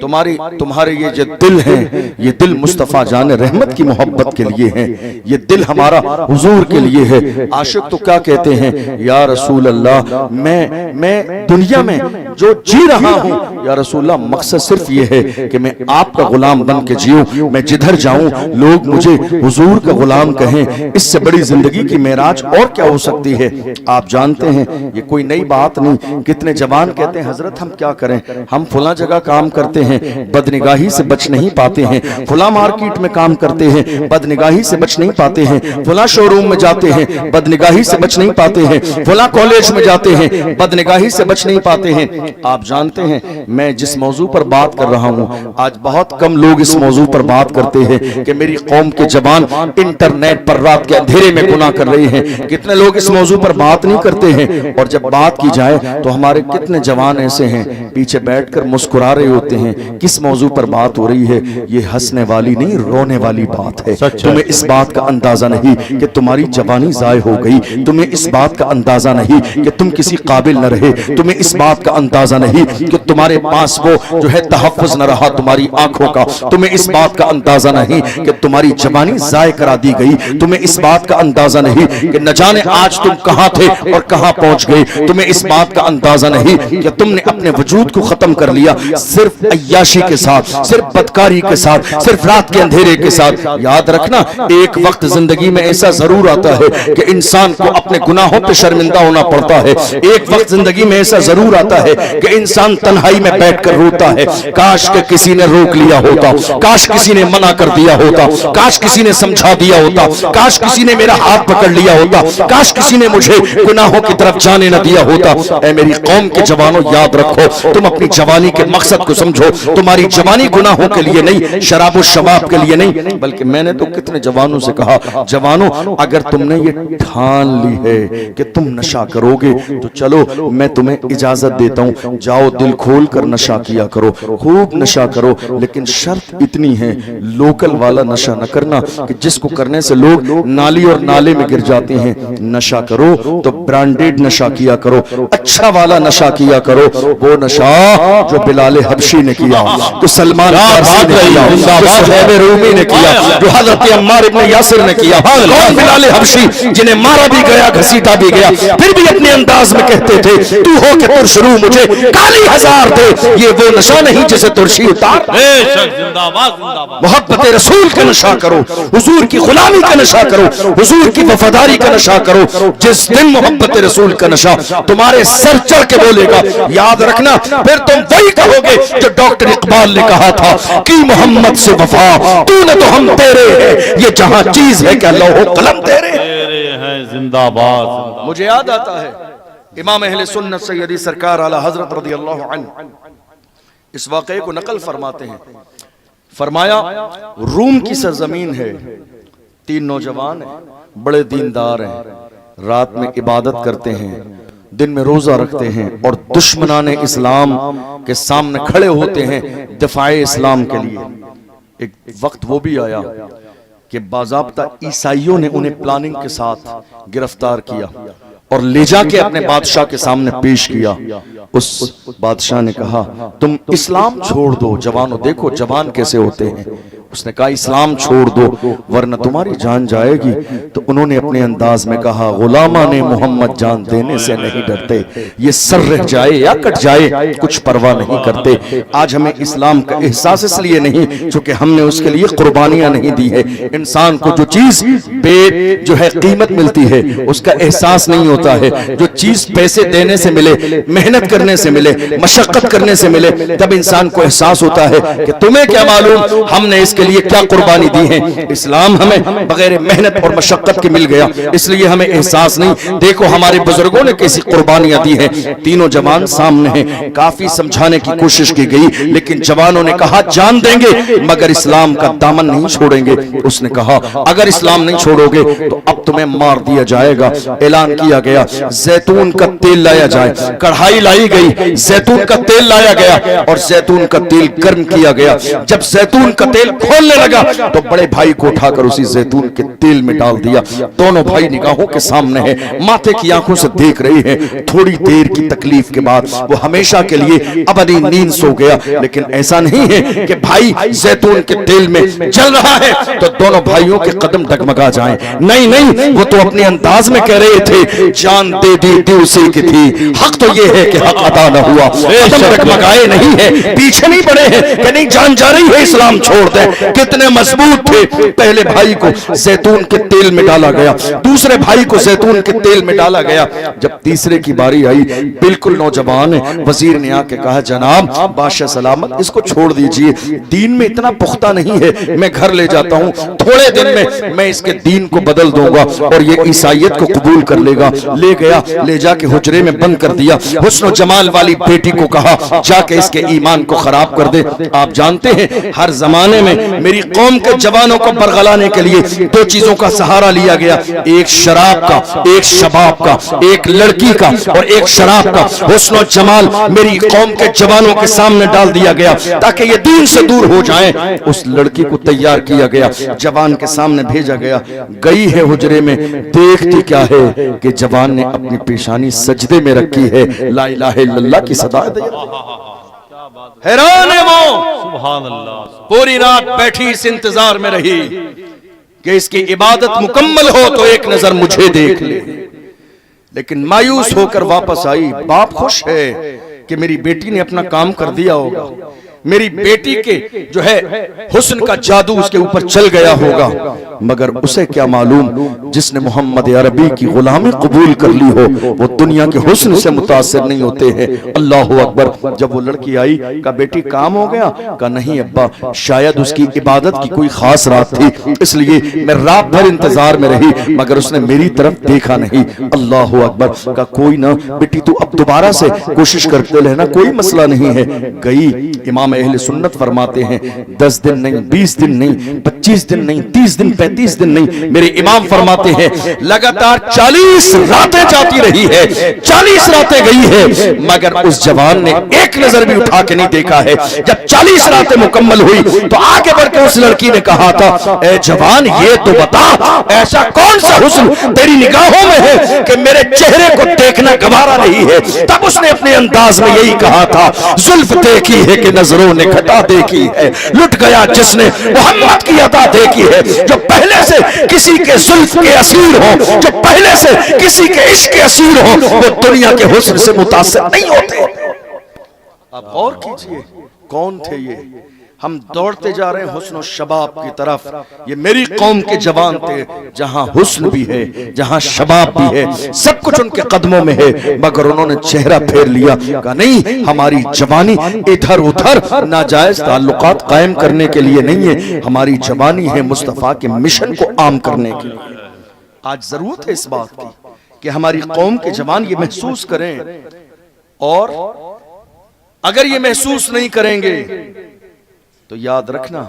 Speaker 1: تمہارے یہ جو دل ہیں یہ دل مصطفیٰ جان رحمت کی محبت کے لیے ہیں، یہ دل ہمارا حضور کے لیے ہے۔ عاشق تو کیا کہتے ہیں یا رسول اللہ میں دنیا میں جو جی رہا ہوں یا رسول اللہ مقصد صرف یہ ہے کہ میں آپ کا غلام بن کے جیوں، میں جدھر جاؤں لوگ مجھے حضور کا غلام کہیں، اس سے بڑی زندگی کی معراج اور کیا ہو سکتی ہے؟ آپ جانتے ہیں یہ کوئی نئی بات نہیں، کتنے جوان کہتے ہیں حضرت ہم کیا کریں، ہم فلاں جگہ کام کرتے ہیں بدنگاہی سے بچ نہیں پاتے ہیں، فلاں مارکیٹ میں کام کرتے ہیں بدنگاہی سے بچ نہیں پاتے ہیں، فلاں شو روم میں جاتے ہیں بدنگاہی سے بچ نہیں پاتے ہیں، فلاں کالج میں جاتے ہیں بدنگاہی سے بچ نہیں پاتے ہیں۔ آپ جانتے ہیں میں جس موضوع پر بات کر رہا ہوں آج بہت کم لوگ اس موضوع پر بات کرتے ہیں کہ میری قوم کے جوان انٹرنیٹ پر رات کے اندھیرے میں گناہ کر رہے ہیں، کتنے لوگ اس موضوع پر بات نہیں کرتے ہیں۔ اور جب بات کی جائے تو ہمارے کتنے جوان ایسے ہیں پیچھے بیٹھ کر مسکرا رہے ہوتے ہیں. کس موضوع پر بات ہو رہی ہے؟ یہ ہنسنے والی نہیں رونے والی بات ہے. تمہیں اس بات کا اندازہ نہیں کہ تمہاری جوانی ضائع ہو گئی. تمہیں اس بات کا اندازہ نہیں کہ تم کسی قابل نہ رہے. تمہیں اس بات کا اندازہ نہیں کہ تمہارے پاس وہ جو ہے تحفظ نہ رہا تمہاری آنکھوں کا. تمہیں اس بات کا اندازہ نہیں کہ تمہاری جوانی ضائع کرا دی گئی. تمہیں اس بات کا اندازہ نہیں کہ نہ جانے آج تم کہاں تھے اور کہاں پہنچ گئے. تمہیں اس بات کا اندازہ نہیں کہ تم نے اپنے وجود کو ختم کر لیا صرف عیاشی کے ساتھ, صرف بدکاری کے ساتھ, صرف رات کے اندھیرے کے ساتھ. یاد رکھنا ایک وقت زندگی میں ایسا ضرور آتا ہے کہ انسان کو اپنے گناہوں پہ شرمندہ ہونا پڑتا ہے. ایک وقت زندگی میں ایسا ضرور آتا ہے کہ انسان تنہائی میں بیٹھ کر روتا ہے, کاش کہ کسی نے روک لیا ہوتا, کاش کسی نے منع کر دیا ہوتا, کاش کسی نے سمجھا دیا ہوتا, کاش کسی نے میرا ہاتھ پکڑ لیا ہوتا, کاش کسی نے مجھے گناہوں کی طرف جانے نہ دیا ہوتا. اے میری قوم کے جوانوں یاد رکھو, تم اپنی جوانی کے مقصد کو سمجھو. تمہاری جوانی گناہوں کے لیے نہیں, شراب و شباب کے لیے نہیں, بلکہ میں نے تو کتنے جوانوں سے کہا, جوانوں اگر تم نے یہ ٹھان لی ہے کہ تم نشہ کرو گے تو چلو میں تمہیں اجازت دیتا ہوں, جاؤ دل کھول کر نشہ کیا کرو, خوب نشہ کرو, لیکن شرط اتنی ہے لوکل والا نشہ نہ کرنا کہ جس کو کرنے سے لوگ نالی اور نالے میں گر جاتے ہیں. نشہ کرو تو برانڈیڈ نشہ کیا کرو, اچھا والا نشہ کیا کرو, وہ نشہ جو بلال حبشی نے کیا, جو سلمان فارسی نے کیا, جو صہیب رومی نے کیا, جو حضرت عمار ابن یاسر نے کیا. کون بلال حبشی جنہیں مارا بھی گیا گھسیٹا بھی گیا, پھر بھی اپنے انداز میں کہتے تھے تو ہو کہ ترش رو مجھے کالی ہزار دے. یہ وہ نشہ نہیں جسے ترشی اتار. محبت رسول کا نشہ کرو, حضور کی غلامی کا نشہ کرو, حضور کی وفاداری کا نشہ کرو. جس دن محبت رسول کا نشہ تمہارے سر چڑھ کے بولے گا, یاد رکھنا پھر تم وہی کہو گے جو ڈاکٹر اقبال نے کہا تھا کہ محمد سے وفا تو نے تو ہم تیرے ہیں, یہ جہاں چیز ہے کہ لوح و قلم تیرے
Speaker 2: ہیں. زندہ باد.
Speaker 1: مجھے یاد آتا ہے امام اہل سنت سیدی سرکار اعلی حضرت رضی اللہ عنہ اس واقعے کو نقل فرماتے ہیں. فرمایا روم کی سرزمین ہے, 3 نوجوان ہیں, بڑے دیندار ہیں, رات میں عبادت کرتے ہیں, دن میں روزہ رکھتے ہیں اور دشمنان اسلام کے سامنے کھڑے ہوتے ہیں دفاع اسلام کے لیے. ایک وقت وہ بھی آیا کہ باضابطہ عیسائیوں نے انہیں پلاننگ کے ساتھ گرفتار کیا اور لے جا کے اپنے بادشاہ کے سامنے پیش کیا. اس بادشاہ نے کہا تم اسلام چھوڑ دو. جوانوں دیکھو جوان کیسے ہوتے ہیں. اس نے کہا اسلام چھوڑ دو ورنہ تمہاری جان جائے گی. تو انہوں نے اپنے انداز میں کہا غلامان محمد جان دینے سے نہیں ڈرتے, یہ سر رہ جائے یا کٹ جائے کچھ پرواہ نہیں کرتے. آج ہمیں اسلام کا احساس اس لیے نہیں چونکہ ہم نے اس کے لیے قربانیاں نہیں دی ہے. انسان کو جو چیز بے جو ہے قیمت ملتی ہے اس کا احساس نہیں ہوتا ہے. جو چیز پیسے دینے سے ملے, محنت کرنے سے ملے, مشقت کرنے سے ملے, تب انسان کو احساس ہوتا ہے کہ تمہیں کیا معلوم ہم نے اس کے لیے کیا قربانی دی ہے. اسلام ہمیں بغیر محنت اور مشقت کے مل گیا, اس لیے ہمیں احساس نہیں. دیکھو ہمارے بزرگوں نے کیسی قربانیاں دی ہیں. تینوں جوان سامنے ہیں, کافی سمجھانے کی کوشش کی گئی لیکن جوانوں نے کہا جان دیں گے مگر اسلام کا دامن نہیں چھوڑیں گے. اس نے کہا اگر اسلام نہیں چھوڑو گے تو اب تمہیں مار دیا جائے گا. اعلان کیا گیا زیتون کا تیل لایا جائے. کڑھائی لائی گئی, زیتون کا تیل لایا گیا اور زیتون کا تیل گرم کیا گیا. جب زیتون کا تیل کھولنے لگا تو بڑے بھائی کو اٹھا کر اسی زیتون کے تیل میں ڈال دیا. دونوں بھائی نگاہوں کے سامنے ہیں, ماتھے کی آنکھوں سے دیکھ رہے ہیں. تھوڑی دیر کی تکلیف کے بعد وہ ہمیشہ کے لیے ابدی نیند سو گیا. لیکن ایسا نہیں ہے کہ بھائی زیتون کے تیل میں جل رہا ہے تو دونوں بھائیوں کے قدم ڈگمگا جائیں. نہیں نہیں, وہ تو اپنے انداز میں کہہ رہے تھے جان دے دی تھی اسی کی تھی. حق تو یہ ہے کہ حق ادا نہ ہوا. قدم ڈگمگائے نہیں ہے, پیچھے نہیں پڑے ہیں کہ نہیں جان جا رہی ہے اسلام چھوڑ دے. کتنے مضبوط تھے. پہلے بھائی کو زیتون کے تیل میں ڈالا گیا, دوسرے بھائی کو زیتون کے تیل میں ڈالا گیا. جب تیسرے کی باری آئی بالکل نوجوان ہے, وزیر نے آ کے کہا جناب بادشاہ سلامت اس کو چھوڑ دیجئے, دین میں اتنا پختہ نہیں ہے, میں گھر لے جاتا ہوں, تھوڑے دن میں اس کے دین کو بدل دوں گا اور یہ عیسائیت کو قبول کر لے گا. لے گیا, لے جا کے حجرے میں بند کر دیا. حسن و جمال والی بیٹی کو کہا جا کے اس کے ایمان کو خراب کر دے. آپ جانتے ہیں ہر زمانے میں میری قوم کے جوانوں کو برگلانے کے لیے دو چیزوں کا سہارا لیا گیا، ایک شراب کا، ایک شباب کا، ایک لڑکی کا اور ایک شراب کا حسن و جمال میری قوم کے جوانوں کے سامنے ڈال دیا گیا تاکہ یہ دین سے دور ہو جائیں۔ اس لڑکی کو تیار کیا گیا، جوان کے سامنے بھیجا گیا، گئی ہے حجرے میں، دیکھتی کیا ہے کہ جوان نے اپنی پیشانی سجدے میں رکھی ہے، لا الہ الا اللہ کی صدا دے۔ حیران ہے وہ،
Speaker 2: سبحان اللہ،
Speaker 1: پوری رات بیٹھی اس انتظار میں رہی کہ اس کی عبادت مکمل ہو تو ایک نظر مجھے دیکھ لے، لیکن مایوس ہو کر واپس آئی۔ باپ خوش ہے کہ میری بیٹی نے اپنا کام کر دیا ہوگا، میری بیٹی کے جو ہے حسن کا جادو اس کے اوپر چل گیا ہوگا، مگر اسے کیا معلوم جس نے محمد عربی کی غلامی قبول کر لی ہو وہ دنیا کے حسن سے متاثر نہیں ہوتے ہیں۔ اللہ اکبر۔ جب وہ لڑکی آئی کہا بیٹی کام ہو گیا؟ کہا نہیں ابا، شاید اس کی عبادت کی کوئی خاص رات تھی اس لیے میں رات بھر انتظار میں رہی مگر اس نے میری طرف دیکھا نہیں۔ اللہ اکبر۔ کہا کوئی نہ بیٹی تو اب دوبارہ سے کوشش کرتے رہنا، کوئی مسئلہ نہیں ہے۔ گئی، امام اہل سنت فرماتے ہیں 10 دن نہیں، 20 دن نہیں، 25 دن نہیں، 30 دن، 35 دن نہیں، میرے امام فرماتے ہیں لگاتار 40 راتیں جاتی رہی ہے، 40 راتیں گئی ہے مگر اس جوان نے ایک نظر بھی اٹھا کے نہیں دیکھا ہے۔ جب 40 راتیں مکمل ہوئی تو آگے بڑھ کے اس لڑکی نے کہا تھا اے جوان یہ تو بتا ایسا کون سا حسن تیری نگاہوں میں ہے کہ میرے چہرے کو دیکھنا گوارا نہیں ہے؟ تب اس نے اپنے انداز میں یہی کہا تھا زلف دیکھی ہے کہ نظروں نے گھٹا دیکھی ہے، لٹ گیا جس نے محمد کی عطا دیکھی ہے۔ جو پہلے سے کسی کے زلف کے اسیر ہوں، جو پہلے سے کسی کے عشق کے اسیر ہوں، وہ دنیا کے حسن سے متاثر نہیں ہوتے۔ اب غور کیجئے کون تھے یہ؟ ہم دوڑتے جا رہے ہیں حسن و شباب کی طرف، یہ میری قوم کے جوان تھے جہاں حسن بھی ہے، جہاں شباب بھی ہے، سب کچھ ان کے قدموں میں ہے مگر انہوں نے چہرہ پھیر لیا، کہا نہیں ہماری جوانی ادھر ادھر ناجائز تعلقات قائم کرنے کے لیے نہیں ہے، ہماری جوانی ہے مصطفیٰ کے مشن کو عام کرنے کے لیے۔ آج ضرورت ہے اس بات کی کہ ہماری قوم کے جوان یہ محسوس کریں، اور اگر یہ محسوس نہیں کریں گے تو یاد رکھنا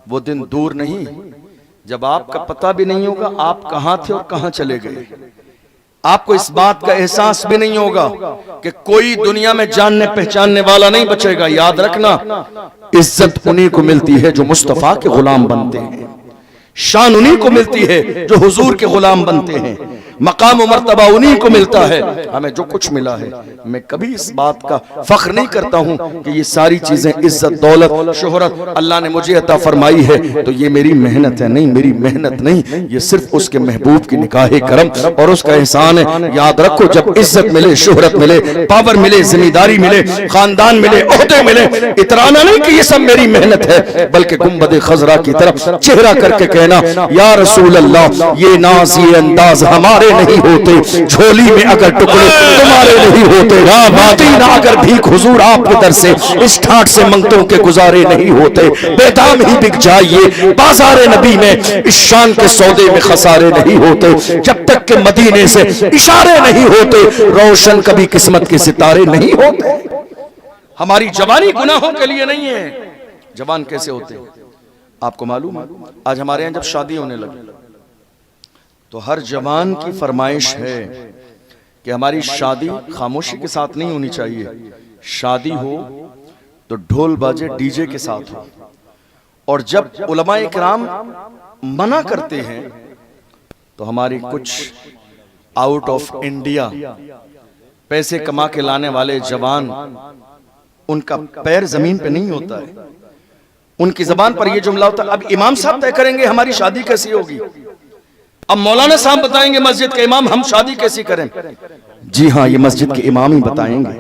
Speaker 1: وہ دن دور نہیں جب آپ کا پتہ بھی نہیں ہوگا آپ کہاں تھے اور کہاں چلے گئے، آپ کو اس بات کا احساس بھی نہیں ہوگا کہ کوئی دنیا میں جاننے پہچاننے والا نہیں بچے گا۔ یاد رکھنا عزت انہی کو ملتی ہے جو مصطفیٰ کے غلام بنتے ہیں، شان انہی کو ملتی ہے جو حضور کے غلام بنتے ہیں، مقام و مرتبہ انہی کو ملتا ہے۔ ہمیں جو کچھ ملا ہے میں کبھی اس بات کا فخر نہیں کرتا ہوں کہ یہ ساری چیزیں عزت دولت شہرت اللہ نے مجھے عطا فرمائی ہے تو یہ میری محنت ہے، نہیں میری محنت نہیں، یہ صرف اس کے محبوب کی نگاہ کرم اور اس کا احسان ہے۔ یاد رکھو جب عزت ملے، شہرت ملے، پاور ملے، ذمہ داری ملے، خاندان ملے، عہدے ملے، اترانا نہیں کہ یہ سب میری محنت ہے بلکہ گنبد خضرا کی طرف چہرہ کر کے کہنا یا رسول اللہ یہ ناز یہ انداز ہمارے نہیں ہوتے، جھولی میں اگر ٹکڑے تمہارے نہیں ہوتے، نہ اگر بھیک حضور آپ کے در سے اس ٹھاٹ سے منگتوں کے گزارے نہیں ہوتے، بے دام ہی بک جائیے بازار نبی میں اس شان کے سودے میں خسارے نہیں ہوتے، جب تک کہ مدینے سے اشارے نہیں ہوتے روشن کبھی قسمت کے ستارے نہیں ہوتے۔ ہماری جوانی گناہوں کے لیے نہیں ہے۔ جوان کیسے ہوتے آپ کو معلوم ہے؟ آج ہمارے یہاں جب شادی ہونے لگی تو ہر جوان کی فرمائش ہے کہ ہماری شادی خاموشی کے ساتھ نہیں ہونی چاہیے، شادی ہو تو ڈھول باجے ڈی جے کے ساتھ ہو۔ اور جب علماء کرام منع کرتے ہیں تو ہماری کچھ آؤٹ آف انڈیا پیسے کما کے لانے والے جوان ان کا پیر زمین پہ نہیں ہوتا ہے، ان کی زبان پر یہ جملہ ہوتا ہے اب امام صاحب طے کریں گے ہماری شادی کیسی ہوگی، اب مولانا صاحب بتائیں گے مسجد کے امام ہم شادی کیسی کریں۔ جی ہاں یہ مسجد کے امام ہی بتائیں گے،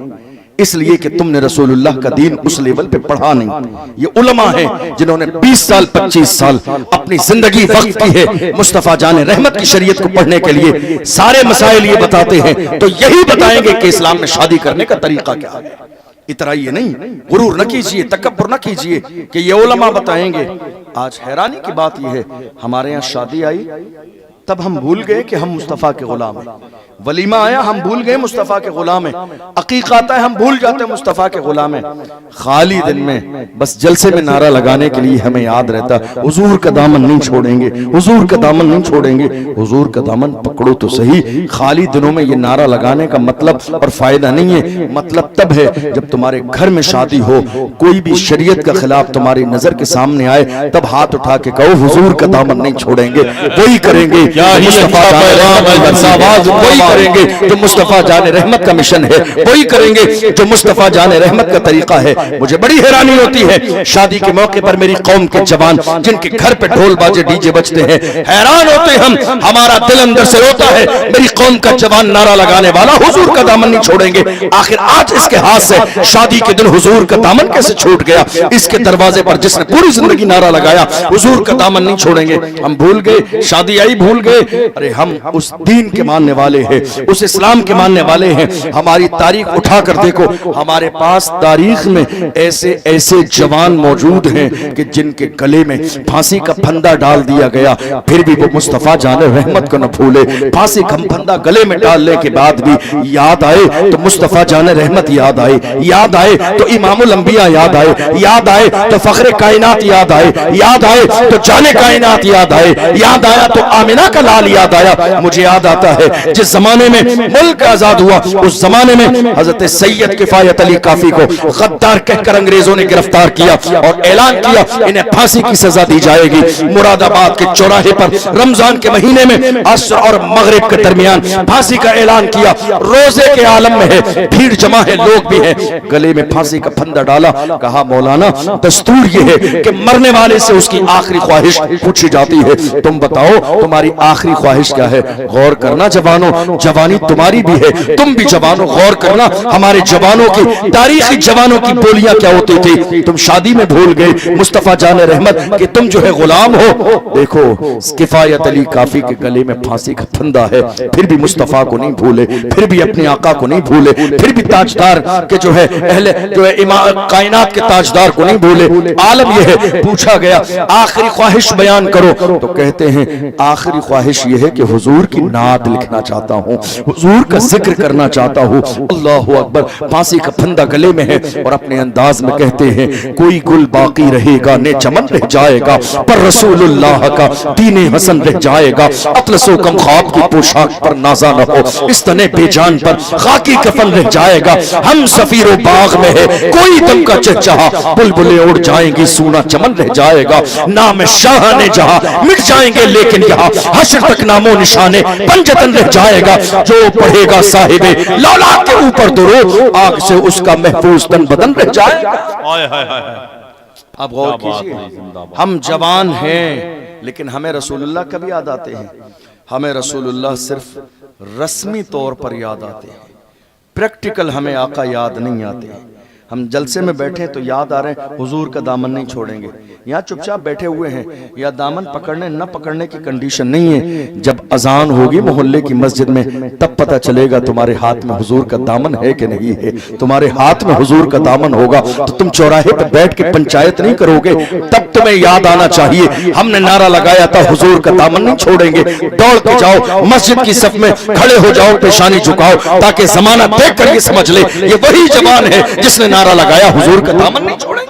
Speaker 1: اس لیے کہ تم نے رسول اللہ کا دین اس لیول پہ پڑھا نہیں۔ یہ علماء ہیں جنہوں نے 20 سال 25 سال اپنی زندگی وقف کی ہے مصطفیٰ جان رحمت کی شریعت کو پڑھنے کے لیے، سارے مسائل یہ بتاتے ہیں تو یہی بتائیں گے کہ اسلام میں شادی کرنے کا طریقہ کیا ہے۔ اترائیے نہیں، غرور نہ کیجئے، تکبر نہ کیجئے کہ یہ علماء بتائیں گے۔ آج حیرانی کی بات یہ ہے ہمارے یہاں شادی آئی تب ہم بھول گئے کہ ہم مصطفیٰ کے غلام ہیں. ولیمہ آیا ہم بھول گئے مصطفیٰ کے غلام ہیں. عقیقہ آتا ہے ہم بھول جاتے ہیں مصطفیٰ کے غلام ہیں. خالی دن میں بس جلسے میں نعرہ لگانے کے لیے ہمیں یاد رہتا حضور کا دامن نہیں چھوڑیں گے, حضور کا دامن نہیں چھوڑیں گے. حضور کا دامن پکڑو تو صحیح. خالی دنوں میں یہ نعرہ لگانے کا مطلب اور فائدہ نہیں ہے. مطلب تب ہے جب تمہارے گھر میں شادی ہو, کوئی بھی شریعت کا خلاف تمہاری نظر کے سامنے آئے, تب ہاتھ اٹھا کے کہو حضور کا دامن نہیں چھوڑیں گے. وہی کریں گے وہی کریں گے جو مصطفیٰ جان رحمت کا مشن ہے, وہی کریں گے جو مصطفیٰ جان رحمت کا طریقہ ہے. مجھے بڑی حیرانی ہوتی ہے شادی کے موقع پر میری قوم کے جوان جن کے گھر پہ ڈھول باجے ڈی جے بجتے ہیں, حیران ہوتے ہم, ہمارا دل اندر سے روتا ہے میری قوم کا جوان نعرہ لگانے والا حضور کا دامن نہیں چھوڑیں گے. آخر آج اس کے ہاتھ سے شادی کے دن حضور کا دامن کیسے چھوٹ گیا؟ اس کے دروازے پر جس نے پوری زندگی نعرہ لگایا حضور کا دامن نہیں چھوڑیں گے. ہم بھول گئے, شادی آئی بھول گئے. ارے ہم اس دین کے ماننے والے ہیں, اس اسلام کے ماننے والے ہیں. ہماری تاریخ اٹھا کر دیکھو, ہمارے پاس تاریخ میں ایسے ایسے جوان موجود ہیں کہ جن کے گلے میں پھانسی کا پھندا ڈال دیا گیا, پھر بھی وہ مصطفیٰ جان رحمت کو نہ بھولے. پھانسی کا پھندا گلے میں ڈالنے کے بعد بھی یاد آئے تو مصطفیٰ جان رحمت یاد آئے, یاد آئے تو امام الانبیاء یاد آئے, یاد آئے تو فخر کائنات یاد آئے, یاد آئے تو جان کائنات یاد آئے, یاد آیا تو آمنہ کا لال یاد آیا. مجھے یاد آتا ہے جس زمانے میں ملک آزاد ہوا اس زمانے میں حضرت سید کفایت علی کافی کو غدار کہہ کر انگریزوں نے گرفتار کیا اور اعلان کیا انہیں پھانسی کی سزا دی جائے گی. مراد آباد کے چوراہے پر رمضان کے مہینے میں عصر اور مغرب کے درمیان پھانسی کا اعلان کیا. روزے کے عالم میں ہے, بھیڑ جمع ہے, لوگ بھی ہیں. گلے میں پھانسی کا پھندا ڈالا, کہا مولانا دستور یہ ہے کہ مرنے والے سے اس کی آخری خواہش پوچھی جاتی ہے, تم بتاؤ تمہاری آخری خواہش کیا ہے؟ غور کرنا جوانوں, جوانی تمہاری بھی ہے, تم بھی جوانوں غور کرنا ہمارے جوانوں کی تاریخی جوانوں کی بولیاں کیا ہوتی تھی. تم شادی میں بھول گئے مصطفیٰ جان رحمت کہ تم جو ہے غلام ہو. دیکھو کفایت علی کافی کے گلے میں پھانسی کا پھندا ہے, پھر بھی مصطفیٰ کو نہیں بھولے, پھر بھی اپنے آقا کو نہیں بھولے, پھر بھی تاجدار کے جو ہے اہل جو ہے کائنات کے تاجدار کو نہیں بھولے. عالم یہ ہے, پوچھا گیا آخری خواہش بیان کرو تو کہتے ہیں آخری خواہش یہ ہے کہ حضور کی نعت لکھنا چاہتا ہوں, حضور کا ذکر کرنا چاہتا ہوں. اللہ اکبر. پھانسی کا پھندا گلے میں ہے اور اپنے انداز میں کہتے ہیں کوئی گل باقی رہے گا نے چمن رہ جائے گا, پر رسول اللہ کا دین حسن رہ جائے گا. اطلس و کم خواب کی پوشاک پر نازا نہ ہو, اس تنے بے جان پر خاکی کفن رہ جائے گا. ہم سفیر و باغ میں ہے کوئی دم کا چہچہا, بلبلیں اڑ جائیں گی سونا چمن رہ جائے گا. نام شاہ نے جہاں مٹ جائیں گے لیکن یہاں حشر تک نام و نشانے پنجتن رہ جائے گا. جو پڑھے گا صاحب لالا کے اوپر درود, آگ سے اس کا محفوظ تن بدن رہ جائے گا. اب غور کیجئے, ہم جوان ہیں لیکن ہمیں رسول اللہ کب یاد آتے ہیں؟ ہمیں رسول اللہ صرف رسمی طور پر یاد آتے ہیں, پریکٹیکل ہمیں آقا یاد نہیں آتے ہیں. ہم جلسے میں بیٹھے تو یاد آ رہے ہیں حضور کا دامن نہیں چھوڑیں گے. یہاں چپ چاپ بیٹھے ہوئے ہیں, یا دامن پکڑنے نہ پکڑنے کی کنڈیشن نہیں ہے. جب اذان ہوگی محلے کی مسجد میں تب پتہ چلے گا تمہارے ہاتھ میں حضور کا دامن ہے کہ نہیں ہے. تمہارے ہاتھ میں حضور کا دامن ہوگا تو تم چوراہے پہ بیٹھ کے پنچایت نہیں کرو گے, تب تمہیں یاد آنا چاہیے ہم نے نعرہ لگایا تھا حضور کا دامن نہیں چھوڑیں گے. دوڑ کے جاؤ مسجد کی صف میں کھڑے ہو جاؤ, پیشانی جھکاؤ تاکہ زمانہ دیکھ کر یہ سمجھ لے یہ وہی جوان ہے جس نے نعرہ لگایا حضور کا دامن نہیں چھوڑیں گے.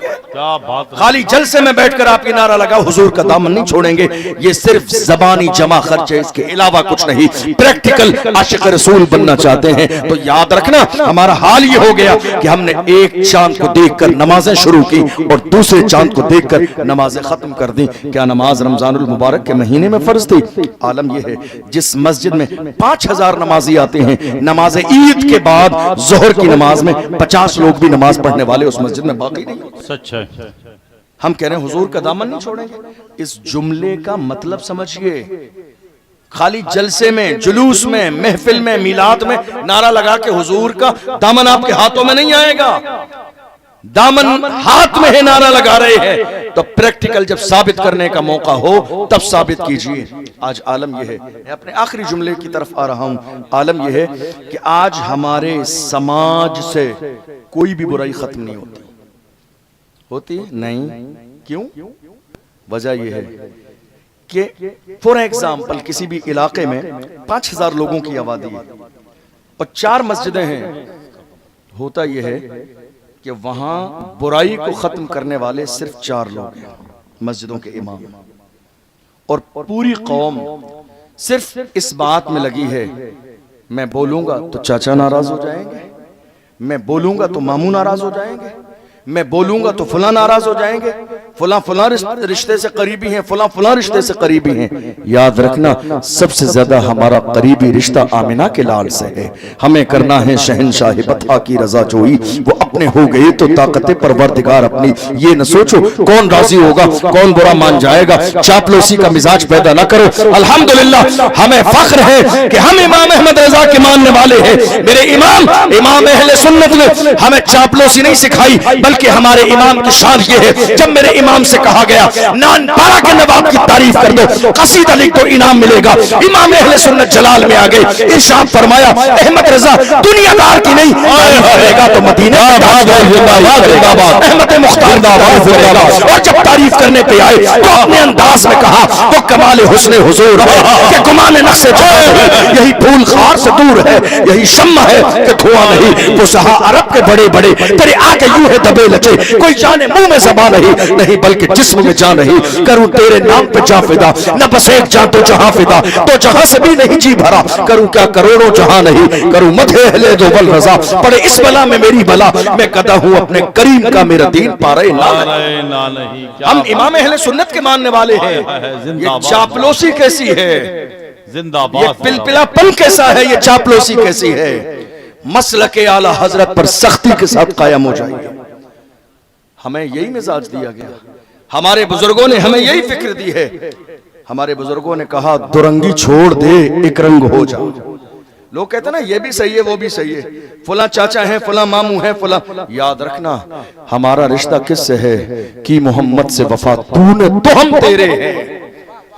Speaker 1: خالی جلسے میں بیٹھ کر آپ کی نعرہ لگا حضور کا دامن نہیں چھوڑیں گے, یہ صرف زبانی جمع خرچ ہے, اس کے علاوہ کچھ نہیں. پریکٹیکل عاشق رسول بننا چاہتے ہیں تو یاد رکھنا ہمارا حال یہ ہو گیا کہ ہم نے ایک چاند کو دیکھ کر نمازیں شروع کی اور دوسرے چاند کو دیکھ کر نمازیں ختم کر دی. کیا نماز رمضان المبارک کے مہینے میں فرض تھی؟ عالم یہ ہے جس مسجد میں 5000 نمازی آتے ہیں, نماز عید کے بعد ظہر کی نماز میں 50 لوگ بھی نماز پڑھنے والے اس مسجد میں باقی نہیں. سچ ہے. ہم کہہ رہے ہیں حضور کا دامن نہیں چھوڑیں گے. اس جملے کا مطلب سمجھئے. خالی جلسے میں, جلوس میں, محفل میں, میلاد میں نعرہ لگا کے حضور کا دامن آپ کے ہاتھوں میں نہیں آئے گا. دامن ہاتھ میں ہے, نعرہ لگا رہے ہیں تو پریکٹیکل جب ثابت کرنے کا موقع ہو تب ثابت کیجئے. آج عالم یہ ہے, میں اپنے آخری جملے کی طرف آ رہا ہوں, عالم یہ ہے کہ آج ہمارے سماج سے کوئی بھی برائی ختم نہیں ہوتی نہیں. کیوں؟ وجہ یہ ہے کہ فور ایگزامپل کسی بھی علاقے میں 5000 لوگوں کی آبادی ہے اور 4 مسجدیں ہیں، ہوتا یہ ہے کہ وہاں برائی کو ختم کرنے والے صرف 4 لوگ ہیں، مسجدوں کے امام، اور پوری قوم صرف اس بات میں لگی ہے میں بولوں گا تو چاچا ناراض ہو جائیں گے، میں بولوں گا تو ماموں ناراض ہو جائیں گے، میں بولوں گا تو فلاں ناراض ہو جائیں گے، فلاں رشتے سے قریبی ہیں، فلاں رشتے سے قریبی ہیں۔ یاد رکھنا سب سے زیادہ ہمارا قریبی رشتہ آمنہ کے لال سے ہے، ہمیں کرنا ہے شہنشاہ بطحا کی رضا جوئی، وہ اپنے ہو گئے تو طاقت پروردگار اپنی، یہ نہ سوچو کون راضی ہوگا کون برا مان جائے گا، چاپلوسی کا مزاج پیدا نہ کرو۔ الحمدللہ ہمیں فخر ہے کہ ہم امام احمد رضا کے ماننے والے ہیں، میرے امام اہل سنت نے ہمیں چاپلوسی نہیں سکھائی، بلکہ ہمارے امام کی شان یہ ہے جب میرے امام سے کہا گیا نان پارا کے نواب کی تعریف کر دو، قصیدہ لکھ دو انعام ملے گا، امام اہل سنت جلال میں آگئے، ارشاد فرمایا احمد رضا دنیا دار کی نہیں کرے گا تو مدینہ احمد مختار دعوت کرے گا، اور جب تعریف کرنے پہ آئے تو اپنے انداز میں کہا وہ کمال حسن حضور ہے کہ گمان نقص جہاں یہی پھول خار سے دور ہے، یہی شمع ہے کہ دھواں نہیں، وہ سہا عرب کے بڑے بڑے تیرے آگے یوں ہے دبے لچے، کوئی جانے منہ میں زبان نہیں بلکہ جسم میں جان نہیں، کروں تیرے نام پہ جا فدا، نہ بس ایک جان تو جہاں فدا، تو جہاں سے بھی نہیں جی بھرا، کروں کیا کروڑوں جہاں نہیں، کروں مدح اہل دو بل رضا، پڑے اس بلا میں میری بلا، میں قدا ہوں اپنے کریم کا میرا دین پارے نہ نہیں۔ ہم امام اہل سنت کے ماننے والے ہیں، یہ چاپلوسی کیسی ہے، یہ پلپلا پن کیسا ہے، یہ چاپلوسی کیسی ہے، مسلک اعلی حضرت پر سختی کے ساتھ قائم ہو جائیے۔ ہمیں یہی مزاج دیا گیا، ہمارے بزرگوں نے ہمیں یہی فکر دی ہے، ہمارے بزرگوں نے کہا دورنگی چھوڑ دے ایک رنگ ہو جا۔ لوگ کہتے ہیں نا یہ بھی صحیح ہے وہ بھی صحیح ہے، فلاں چاچا ہیں فلاں ماموں ہیں فلاں، یاد رکھنا ہمارا رشتہ کس سے ہے، کی محمد سے وفا تو نے تو ہم تیرے ہیں۔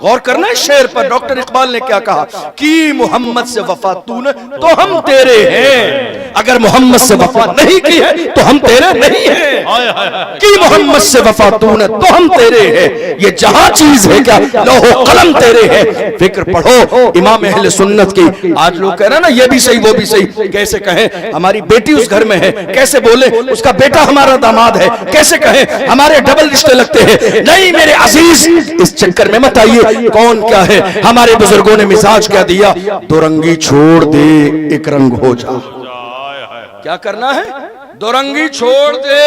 Speaker 1: غور کرنا ہے شعر پر، ڈاکٹر اقبال نے کیا کہا، کی محمد سے وفا تو نے تو ہم تیرے ہیں، اگر محمد سے وفا نہیں کی ہے تو ہم تیرے نہیں ہیں، کی محمد سے وفا تو نے تو ہم تیرے ہیں، یہ جہاں چیز ہے کیا لوح و قلم تیرے ہیں۔ فکر پڑھو امام اہل سنت کی، آج لوگ کہہ رہے ہیں نا یہ بھی صحیح وہ بھی صحیح، کیسے کہیں ہماری بیٹی اس گھر میں ہے، کیسے بولے اس کا بیٹا ہمارا داماد ہے، کیسے کہیں ہمارے ڈبل رشتے لگتے ہیں، نہیں میرے عزیز اس چکر میں مت آئیے، کون کیا ہے، ہمارے بزرگوں نے مزاج کیا دیا، دو رنگی چھوڑ دے ایک رنگ ہو جا۔ کیا کرنا ہے، دو رنگی چھوڑ دے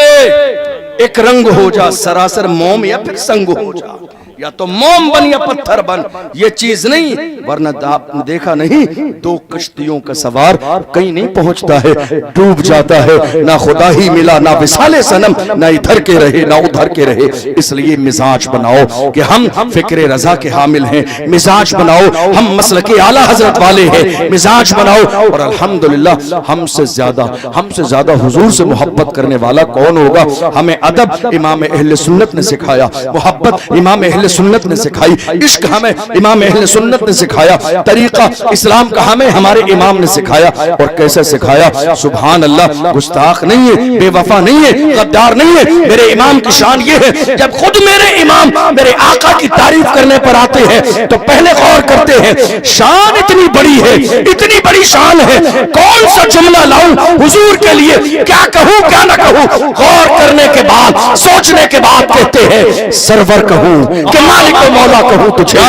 Speaker 1: ایک رنگ ہو جا، سراسر موم یا پھر سنگ ہو جا، یا تو موم بن یا پتھر بن، یہ چیز نہیں، ورنہ آپ نے دیکھا نہیں دو کشتیوں کا سوار کہیں نہیں پہنچتا ہے، ڈوب جاتا ہے، نہ خدا ہی ملا نہ وصال صنم، نہ ادھر کے رہے نہ ادھر کے رہے۔ اس لیے مزاج بناؤ کہ ہم فکر رضا کے حامل ہیں، مزاج بناؤ ہم مسلک اعلی حضرت والے ہیں، مزاج بناؤ، اور الحمدللہ ہم سے زیادہ حضور سے محبت کرنے والا کون ہوگا؟ ہمیں ادب امام اہل سنت نے سکھایا، محبت امام اہل سنت نے سکھائی، عشق ہمیں امام اہل سنت نے سکھایا، طریقہ اسلام کا ہمیں ہمارے امام نے سکھایا، اور کیسے سکھایا؟ سبحان اللہ، گستاخ نہیں ہے، بے وفا نہیں ہے، غدار نہیں ہے، میرے امام کی شان یہ ہے جب خود میرے امام میرے آقا کی تعریف کرنے پر آتے ہیں تو پہلے غور کرتے ہیں شان اتنی بڑی ہے، اتنی بڑی شان ہے، کون سا جملہ لاؤں حضور کے لیے، کیا کہوں کیا نہ کہوں، غور کرنے کے بعد سوچنے کے بعد کہتے ہیں سرور کہوں کہ مالک و مولا کہوں تجھے،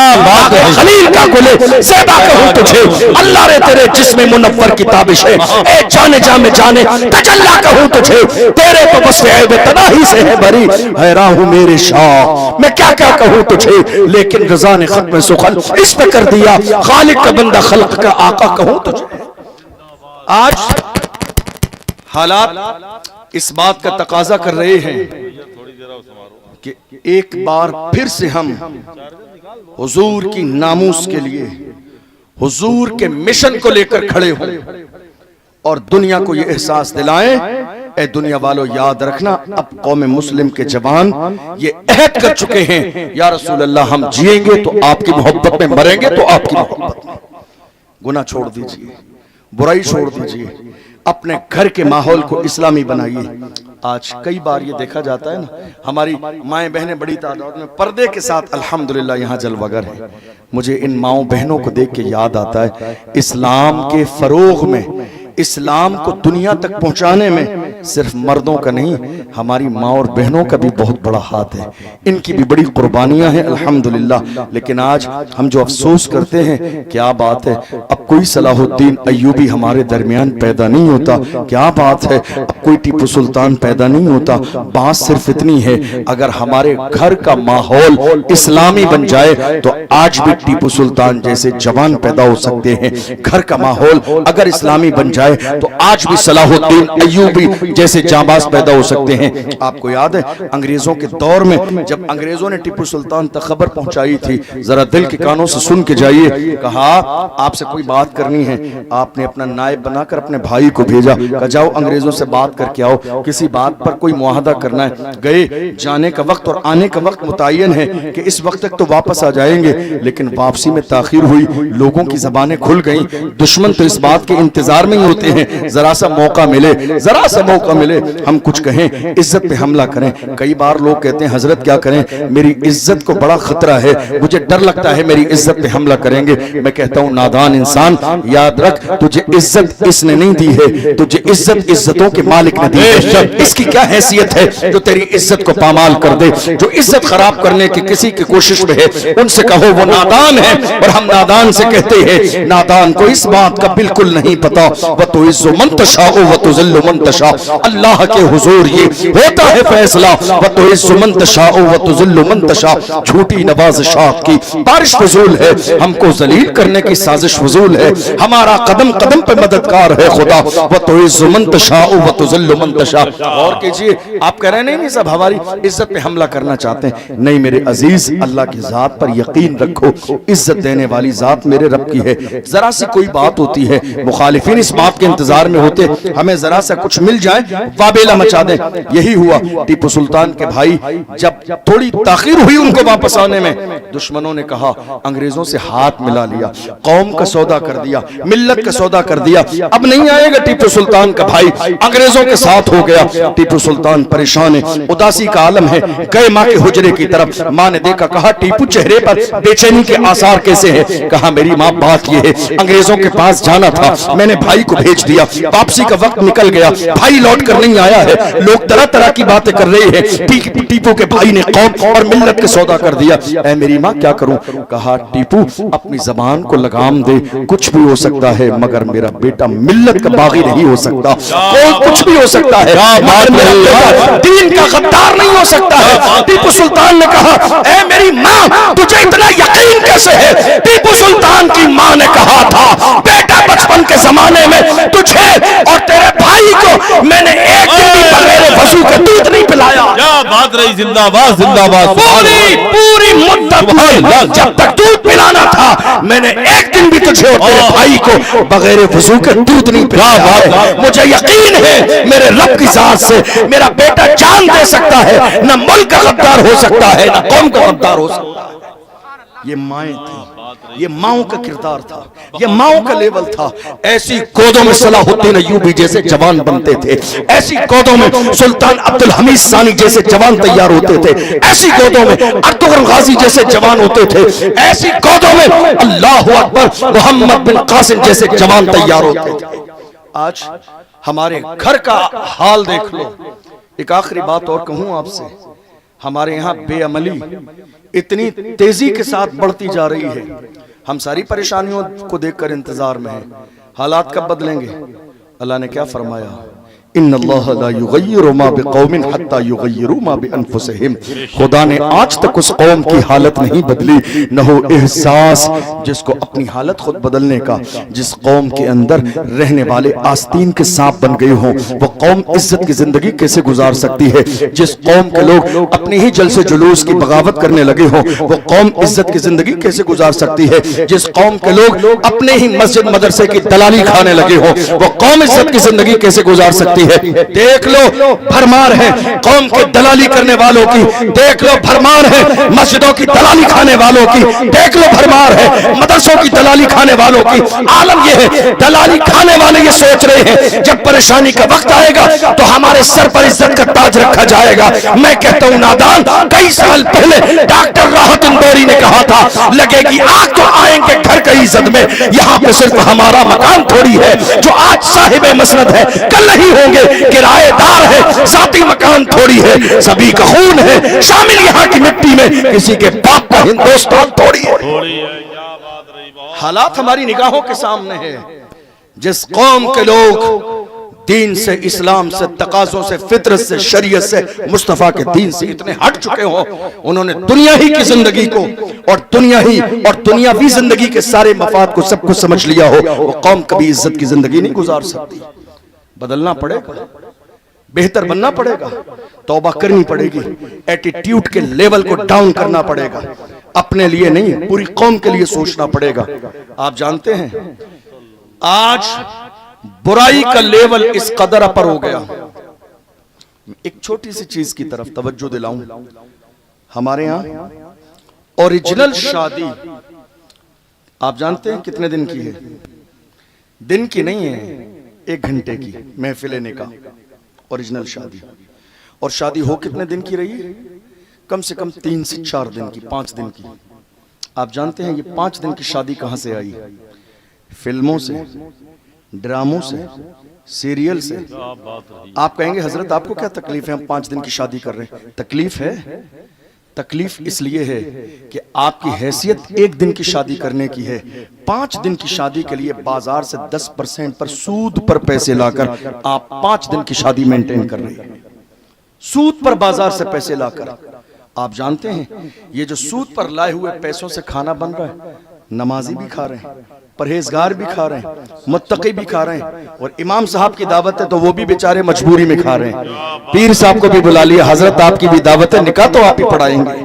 Speaker 1: خلیل کا گلے زیبا کہوں تجھے، اللہ رے تیرے جسم منور کی تابش ہے، اے جانے جامے جانے تجلا کہوں تجھے، تیرے تو بس عیب تناہی سے ہے بری، حیران ہوں میرے شاہ میں کیا کیا کہوں تجھے، لیکن رضا نے ختم سخن اس پہ کر دیا، خالق کا بندہ خلق کا آقا کہوں تجھے۔ آج حالات اس بات کا تقاضا کر رہے ہیں کہ ایک بار پھر سے ہم حضور کی ناموس کے لیے حضور کے مشن کو لے کر کھڑے ہوں اور دنیا کو یہ احساس دلائیں، اے دنیا والو یاد رکھنا اب قوم مسلم کے جوان یہ عہد کر چکے ہیں، یا رسول اللہ ہم جیئیں گے تو آپ کی محبت میں، مریں گے تو آپ کی محبت میں۔ گناہ چھوڑ دیجئے، برائی چھوڑ دیجئے، اپنے گھر کے ماحول کو اسلامی بنائیے۔ آج کئی بار یہ دیکھا جاتا ہے نا، ہماری مائیں بہنیں بڑی تعداد میں پردے کے ساتھ الحمدللہ یہاں جلوہ گر ہیں۔ مجھے ان ماؤں بہنوں کو دیکھ کے یاد آتا ہے اسلام کے فروغ میں، اسلام کو دنیا تک پہنچانے میں صرف مردوں کا نہیں، ہماری ماں اور بہنوں کا بھی بہت بڑا ہاتھ ہے، ان کی بھی بڑی قربانیاں ہیں الحمدللہ۔ لیکن آج ہم جو افسوس کرتے ہیں، کیا بات ہے، اب کوئی صلاح الدین ایوبی ہمارے درمیان پیدا نہیں ہوتا، کیا بات ہے، اب کوئی ٹیپو سلطان پیدا نہیں ہوتا۔ بات صرف اتنی ہے، اگر ہمارے گھر کا ماحول اسلامی بن جائے تو آج بھی ٹیپو سلطان جیسے جوان پیدا ہو سکتے ہیں۔ گھر کا ماحول اگر اسلامی بن جائے تو آج بھی صلاح الدین ایوبی جیسے جانباز پیدا ہو سکتے ہیں۔ آپ کو یاد ہے انگریزوں کے دور میں جب انگریزوں نے ٹیپو سلطان تک خبر پہنچائی تھی، ذرا دل کے کانوں سے سن کے جائیے، کہا آپ سے کوئی بات کرنی ہے۔ آپ نے اپنا نائب بنا کر اپنے بھائی کو بھیجا، کہا جاؤ انگریزوں سے بات کر کے آؤ، کسی بات پر کوئی معاہدہ کرنا ہے۔ گئے، جانے کا وقت اور آنے کا وقت متعین ہے کہ اس وقت تک تو واپس آ جائیں گے، لیکن واپسی میں تاخیر ہوئی، لوگوں کی زبانیں کھل گئیں۔ دشمن تو اس بات کے انتظار میں ہی ہوتے ہیں ذرا سا موقع ملے، ذرا سا موقع ملے ہم کچھ کہیں، عزت پہ حملہ کریں۔ کئی بار لوگ کہتے ہیں حضرت کیا کریں، میری عزت کو بڑا خطرہ ہے، مجھے ڈر لگتا ہے میری عزت پہ حملہ کریں گے۔ میں کہتا ہوں نادان انسان، یاد رکھ تجھے عزت اس نے نہیں دی ہے، تجھے عزت عزتوں کے مالک نے دی ہے۔ اس کی کیا حیثیت ہے جو تیری عزت کو پامال کر دے؟ جو عزت خراب کرنے کی کسی کی کوشش میں ہے ان سے کہو وہ نادان ہے، اور ہم نادان سے کہتے ہیں نادان کو اس بات کا بالکل نہیں پتا۔ وَتُعِزُّ مَن تَشَاءُ وَتُذِلُّ مَن تَشَاءُ، اللہ کے حضور یہ ہوتا ہے فیصلہ۔ وَتُعِزُّ مَن تَشَاءُ وَتُذِلُّ مَن تَشَاءُ، جھوٹی نوازشات کی بارش فضول ہے، ہم کو ذلیل کرنے کی سازش فضول ہے، ہمارا قدم قدم پہ مددگار ہے خدا۔ وَتُعِزُّ مَن تَشَاءُ وَتُذِلُّ مَن تَشَاءُ۔ اور کیجئے، آپ کہہ رہے نہیں سب ہماری عزت پہ حملہ کرنا چاہتے ہیں، نہیں میرے عزیز، اللہ کی ذات پر یقین رکھو، عزت دینے والی ذات میرے رب کی ہے۔ ذرا سی کوئی بات ہوتی ہے، مخالفین اس بات کے انتظار میں ہوتے ہمیں ذرا سا کچھ مل جائے وابیلا مچا دیں۔ یہی ہوا ٹیپو سلطان کے بھائی، جب تھوڑی تاخیر ہوئی ان کو واپس آنے میں، دشمنوں نے کہا انگریزوں سے ہاتھ ملا لیا، قوم کا سودا کر دیا، ملت کا سودا کر دیا، اب نہیں آئے گا ٹیپو سلطان کا بھائی، انگریزوں کے ساتھ ہو گیا۔ ٹیپو سلطان پریشان ہے، اداسی کا عالم ہے، گئے ماں کے حجرے کی طرف، ماں نے دیکھا، کہا ٹیپو چہرے پر بے چینی کے آثار کیسے ہیں؟ کہا میری ماں بات یہ ہے، انگریزوں کے پاس جانا تھا، میں نے بھائی کو بھیج دیا، واپسی کا وقت نکل گیا، بھائی لوٹ کر نہیں آیا ہے، لوگ طرح طرح کی باتیں کر رہے ہیں، ٹیپو کے بھائی نے قوم اور ملت کے سودا کر دیا، اے میری ماں کیا کروں؟ کہا ٹیپو اپنی زبان کو لگام دے، کچھ بھی ہو سکتا ہے مگر میرا بیٹا ملت کا باغی نہیں ہو سکتا، کوئی کچھ بھی ہو سکتا ہے مگر میرا بیٹا دین کا غدار نہیں ہو سکتا ہے۔ ٹیپو سلطان نے کہا اے میری ماں تجھے اتنا یقین کیسے ہے؟ ٹیپو سلطان کی ماں نے کہا تھا بیٹا بچپن کے زمانے میں تجھے اور تیرے بھائی کو میں نے ایک دن بھی بغیر وضو کے دودھ نہیں پلایا۔
Speaker 2: کیا بات رہی، زندہ باد زندہ باد،
Speaker 1: پوری مدت میں جب تک دودھ پلانا تھا میں نے ایک دن بھی تجھے اور تیرے بھائی کو بغیر وضو کے دودھ نہیں پلایا۔ مجھے یقین ہے میرے رب کی ذات سے میرا بیٹا جان دے سکتا ہے، نہ ملک کا غدار ہو سکتا ہے نہ قوم کا غدار ہو سکتا ہے۔ یہ مائیں تھیں، یہ ماؤں کا کردار تھا، یہ ماؤں کا لیول تھا۔ ایسی گودوں میں صلاح الدین ایوبی جیسے جوان بنتے تھے، ایسی گودوں میں سلطان عبدالحمید ثانی جیسے جوان تیار ہوتے تھے، ایسی گودوں میں ارطغرل غازی جیسے جوان ہوتے تھے، ایسی گودوں میں اللہ اکبر محمد بن قاسم جیسے جوان تیار ہوتے تھے۔ آج ہمارے گھر کا حال دیکھ لو۔ ایک آخری بات اور کہوں آپ سے، ہمارے یہاں بے عملی اتنی تیزی کے ساتھ بڑھتی جا رہی ہے، ہم ساری پریشانیوں کو دیکھ کر انتظار میں ہیں، حالات کب بدلیں گے؟ اللہ نے کیا فرمایا؟ ان اللہ لا یغیر ما بقوم حتی یغیروا ما بانفسہم، خدا نے آج تک اس قوم کی حالت نہیں بدلی، نہ ہو احساس جس کو اپنی حالت خود بدلنے کا۔ جس قوم کے اندر رہنے والے آستین کے سانپ بن گئے ہوں، وہ قوم عزت کی زندگی کیسے گزار سکتی ہے؟ جس قوم کے لوگ اپنے ہی جلسے جلوس کی بغاوت کرنے لگے ہوں، وہ قوم عزت کی زندگی کیسے گزار سکتی ہے؟ جس قوم کے لوگ اپنے ہی مسجد مدرسے کی دلالی کھانے لگے ہوں، وہ قوم عزت کی زندگی کیسے گزار سکتی ہے؟ ہے. دیکھ لو بھرمار ہے قوم کے دلالی کرنے والوں کی, دیکھ لو بھرمار ہے مسجدوں کی دلالی کھانے والوں کی, دیکھ لو بھرمار ہے مدرسوں کی دلالی کھانے والوں کی. عالم یہ ہے دلالی کھانے والے یہ سوچ رہے ہیں جب پریشانی کا وقت آئے گا تو ہمارے سر پر عزت کا تاج رکھا جائے گا. میں کہتا ہوں نادان, کئی سال پہلے ڈاکٹر راحت اندوری نے کہا تھا لگے گی آگ تو آئیں گے گھر کی عزت میں. یہاں پہ صرف ہمارا مکان تھوڑی ہے جو آج صاحب مسند ہے, کل نہیں ہوں گے کرایہ دار ہے. ذاتی مکان تھوڑی ہے, سبھی کا خون ہے شامل یہاں کی مٹی میں, کسی کے باپ کا ہندوستان تھوڑی ہے. حالات ہماری نگاہوں کے سامنے ہے. جس قوم کے لوگ دین سے, اسلام سے, تقاضوں سے, فطرت سے, شریعت سے, مصطفیٰ کے دین سے اتنے ہٹ چکے ہوں, انہوں نے دنیا ہی کی زندگی کو اور دنیاوی زندگی کے سارے مفاد کو سب کچھ سمجھ لیا ہو, وہ قوم کبھی عزت کی زندگی نہیں گزار سکتی. بدلنا پڑے گا, بہتر بننا پڑے گا, توبہ کرنی پڑے گی, ایٹیٹیوڈ کے لیول کو ڈاؤن کرنا پڑے گا. اپنے لیے نہیں پوری قوم کے لیے سوچنا پڑے گا. آپ جانتے ہیں آج برائی کا لیول اس قدر پر ہو گیا. ایک چھوٹی سی چیز کی طرف توجہ دلاؤں. ہمارے ہاں اوریجنل شادی آپ جانتے ہیں کتنے دن کی ہے؟ دن کی نہیں ہے, 1 گھنٹے کی محفل نکاح اوریجنل شادی. اور شادی ہو کتنے دن کی رہی ہے؟ کم سے کم 3 سے 4 دن کی, 5 دن کی. آپ جانتے ہیں یہ 5 دن کی شادی کہاں سے آئی؟ فلموں سے, ڈراموں سے, سیریل سے. آپ کہیں گے حضرت آپ کو کیا تکلیف ہے ہم 5 دن کی شادی کر رہے ہیں؟ تکلیف ہے. تکلیف اس لیے ہے کہ آپ کی حیثیت 1 دن کی شادی کرنے کی ہے. 5 دن کی شادی کے لیے بازار سے 10% پر سود پر پیسے لا کر آپ 5 دن کی شادی مینٹین کر رہے ہیں. سود پر بازار سے پیسے لا کر. آپ جانتے ہیں یہ جو سود پر لائے ہوئے پیسوں سے کھانا بن رہا ہے, نمازی بھی کھا رہے ہیں, پرہیزگار بھی کھا رہے ہیں, متقی بھی کھا رہے ہیں, اور امام صاحب کی دعوت ہے تو وہ بھی بیچارے مجبوری میں کھا رہے ہیں. پیر صاحب کو بھی بلا لیا, حضرت آپ کی بھی دعوت ہے, نکاح تو آپ ہی پڑھائیں گے.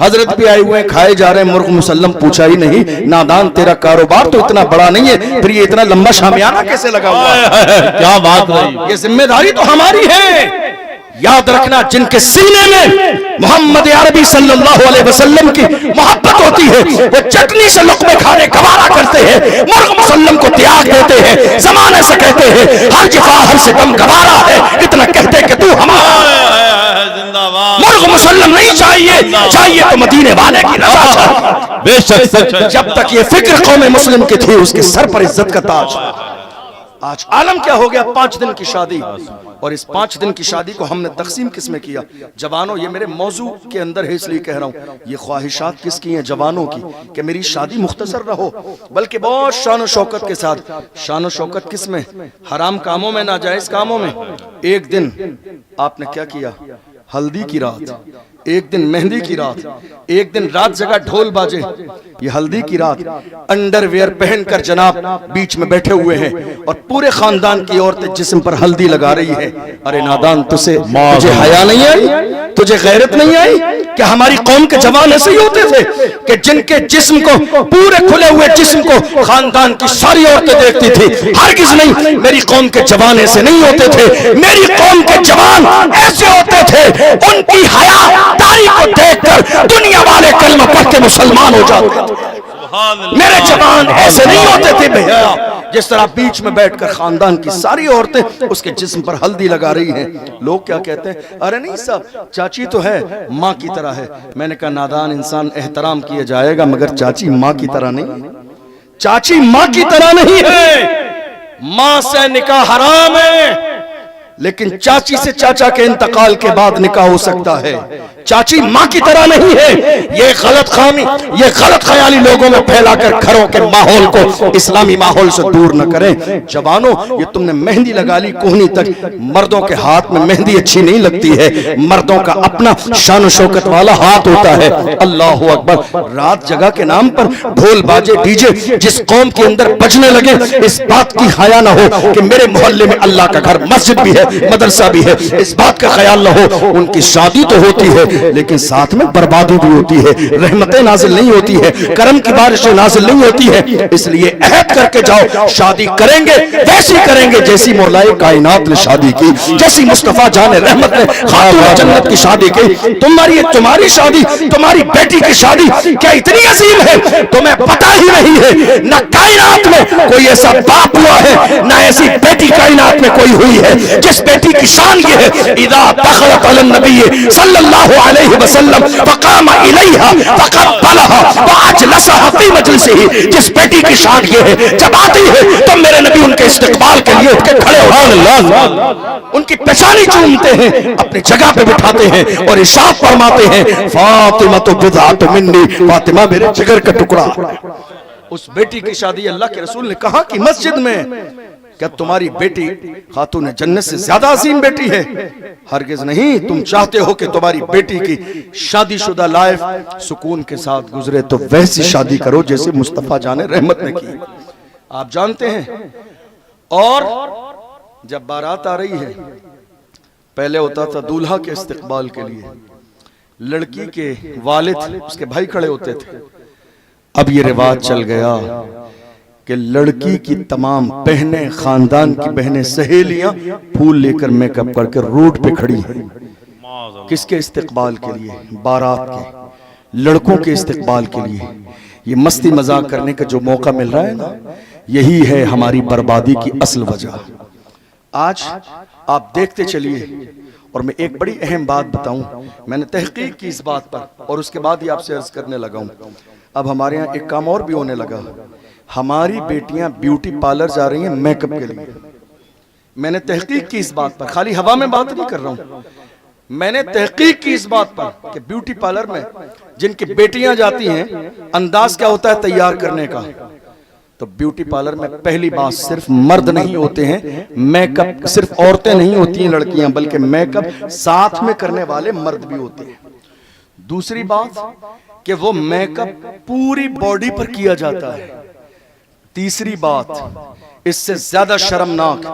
Speaker 1: حضرت بھی آئے ہوئے ہیں, کھائے جا رہے ہیں, مرغ مسلم پوچھا ہی نہیں. نادان تیرا کاروبار تو اتنا بڑا نہیں ہے, پھر یہ اتنا لمبا شامیانہ کیسے لگا ہوا ہے؟ کیا بات رہی, یہ ذمہ داری تو ہماری ہے. یاد رکھنا جن کے سینے میں محمد عربی صلی اللہ علیہ وسلم کی محبت ہوتی ہے وہ چٹنی سے لقمے کھانے گوارا کرتے ہیں, مرغ مسلم کو تیاگ دیتے ہیں. زمانے سے کہتے ہیں ہر جفا ہر ستم گوارا ہے, اتنا کہتے کہ تو ہمارا. مرغ مسلم نہیں چاہیے, چاہیے تو مدینے والے کی رضا چاہیے. بے شک جب تک یہ فکر قوم مسلم کی تھی اس کے سر پر عزت کا تاج. آج عالم کیا ہو گیا, 5 دن کی شادی. اور اس 5 دن کی شادی کو ہم نے تقسیم کس میں کیا؟ جوانوں, یہ میرے موضوع کے اندر ہے اس لیے کہہ رہا ہوں, یہ خواہشات کس کی ہیں؟ جوانوں کی, کہ میری شادی مختصر نہ ہو بلکہ بہت شان و شوکت کے ساتھ. شان و شوکت کس میں؟ حرام کاموں میں, ناجائز کاموں میں. 1 دن آپ نے کیا کیا؟ ہلدی کی رات, 1 دن مہندی کی رات, 1 دن رات جگہ ڈھول باجے. یہ ہلدی کی رات انڈر ویئر پہن کر جناب بیچ میں بیٹھے ہوئے ہیں اور پورے خاندان کی عورتیں جسم پر ہلدی لگا رہی ہے. ارے نادان, تجھے حیا نہیں آئی, تجھے غیرت نہیں آئی؟ کہ ہماری قوم کے جوان ایسے ہی ہوتے تھے کہ جن کے جسم کو, پورے کھلے ہوئے جسم کو خاندان کی ساری عورتیں دیکھتی تھی؟ ہرگز نہیں. میری قوم کے جوان ایسے نہیں ہوتے تھے. میری قوم کے جوان ایسے ہوتے تھے ان کی حیا داری کو دیکھ کر دنیا والے کلمہ پڑھ کے مسلمان ہو جاتے تھے. میرے جوان ایسے نہیں ہوتے تھے بے حیا, جس طرح بیچ میں بیٹھ کر خاندان کی ساری عورتیں اس کے جسم پر ہلدی لگا رہی ہیں. لوگ کیا کہتے ہیں؟ ارے نہیں صاحب, چاچی تو ہے, ماں کی طرح ہے. میں نے کہا نادان انسان, احترام کیا جائے گا مگر چاچی ماں کی طرح نہیں. چاچی ماں کی طرح نہیں ہے. ماں سے نکاح حرام ہے, لیکن چاچی سے چاچا کے انتقال کے بعد نکاح ہو سکتا ہے. چاچی ماں کی طرح نہیں ہے. یہ غلط خامی, یہ غلط خیالی لوگوں میں پھیلا کر گھروں کے ماحول کو اسلامی ماحول سے دور نہ کریں. جوانوں, یہ تم نے مہندی لگا لی کوہنی تک. مردوں کے ہاتھ میں مہندی اچھی نہیں لگتی ہے, مردوں کا اپنا شان و شوکت والا ہاتھ ہوتا ہے. اللہ اکبر. رات جگہ کے نام پر ڈھول باجے ڈی جے جس قوم کے اندر بجنے لگے, اس بات کی حیا نہ ہو کہ میرے محلے میں اللہ کا گھر, مسجد بھی ہے, مدرسہ بھی ہے, اس بات کا خیال نہ ہو. ان کی شادی تو ہوتی ہے
Speaker 3: لیکن ساتھ میں بربادی بھی ہوتی ہے، رحمتیں نازل نہیں ہوتی ہے، کرم کی بارشیں نازل نہیں ہوتی ہے۔ اس لیے عہد کر کے جاؤ، شادی کریں گے ویسی کریں گے جیسی مولا کائنات نے شادی کی، جیسی مصطفیٰ جان رحمت نے خاتون جنت کی شادی کی۔ تمہاری شادی، تمہاری بیٹی کی شادی کیا اتنی عظیم ہے تمہیں پتہ ہی نہیں ہے؟ نہ کائنات میں کوئی ایسا باپ ہوا ہے، نہ ایسی بیٹی کائنات میں کوئی ہوئی ہے جس بیٹی کی شان یہ ہے، اذا دخلت علی النبی صلی اللہ علیہ وسلم فقام الیہا فقبلها واجلسها فی مجلسہ۔ جس بیٹی کی شان یہ ہے، جب آتی ہے تو میرے نبی ان کے استقبال کے لیے اٹھ کے کھڑے ہو، ان کی پیشانی چومتے ہیں، اپنی جگہ پہ بٹھاتے ہیں اور ارشاد فرماتے ہیں فاطمہ تو بضعۃ منی، فاطمہ میرے جگر کا ٹکڑا۔
Speaker 1: اس بیٹی کی شادی اللہ کے رسول نے کہا کہ مسجد میں، کیا تمہاری بیٹی خاتون جنت سے زیادہ عظیم بیٹی ہے؟ ہرگز نہیں۔ تم چاہتے ہو کہ تمہاری بیٹی کی شادی شدہ لائف سکون کے ساتھ گزرے تو ویسی شادی کرو جیسے مصطفیٰ جان رحمت نے کی۔ آپ جانتے ہیں، اور جب بارات آ رہی ہے، پہلے ہوتا تھا دولہا کے استقبال کے لیے لڑکی کے والد اس کے بھائی کھڑے ہوتے تھے۔ اب یہ رواج چل گیا کہ لڑکی کی تمام بہنیں، خاندان کی بہنیں، سہیلیاں پھول لے کر میک اپ کر کے روڈ پہ کھڑی ہیں۔ کس کے استقبال کے لیے؟ بارات کے، لڑکوں کے استقبال کے لیے۔ یہ مستی مذاق کرنے کا جو موقع مل رہا ہے نا، یہی ہے ہماری بربادی کی اصل وجہ۔ آج آپ دیکھتے چلیے، اور میں ایک بڑی اہم بات بتاؤں، میں نے تحقیق کی اس بات پر اور اس کے بعد ہی آپ سے عرض کرنے لگا ہوں۔ اب ہمارے ہاں ایک کام اور بھی ہونے لگا، ہماری بیٹیاں بیوٹی پارلر جا رہی ہیں میک اپ کے لیے۔ میں نے تحقیق کی اس بات پر، خالی ہوا میں بات نہیں کر رہا ہوں، میں نے تحقیق کی اس بات پر کہ بیوٹی پارلر میں جن کی بیٹیاں جاتی ہیں، انداز کیا ہوتا ہے تیار کرنے کا؟ تو بیوٹی پارلر میں پہلی بات صرف مرد نہیں ہوتے ہیں، میک اپ صرف عورتیں نہیں ہوتی ہیں لڑکیاں، بلکہ میک اپ ساتھ میں کرنے والے مرد بھی ہوتے ہیں۔ دوسری بات کہ وہ میک اپ پوری باڈی پر کیا جاتا ہے۔ تیسری بات اس سے زیادہ شرمناک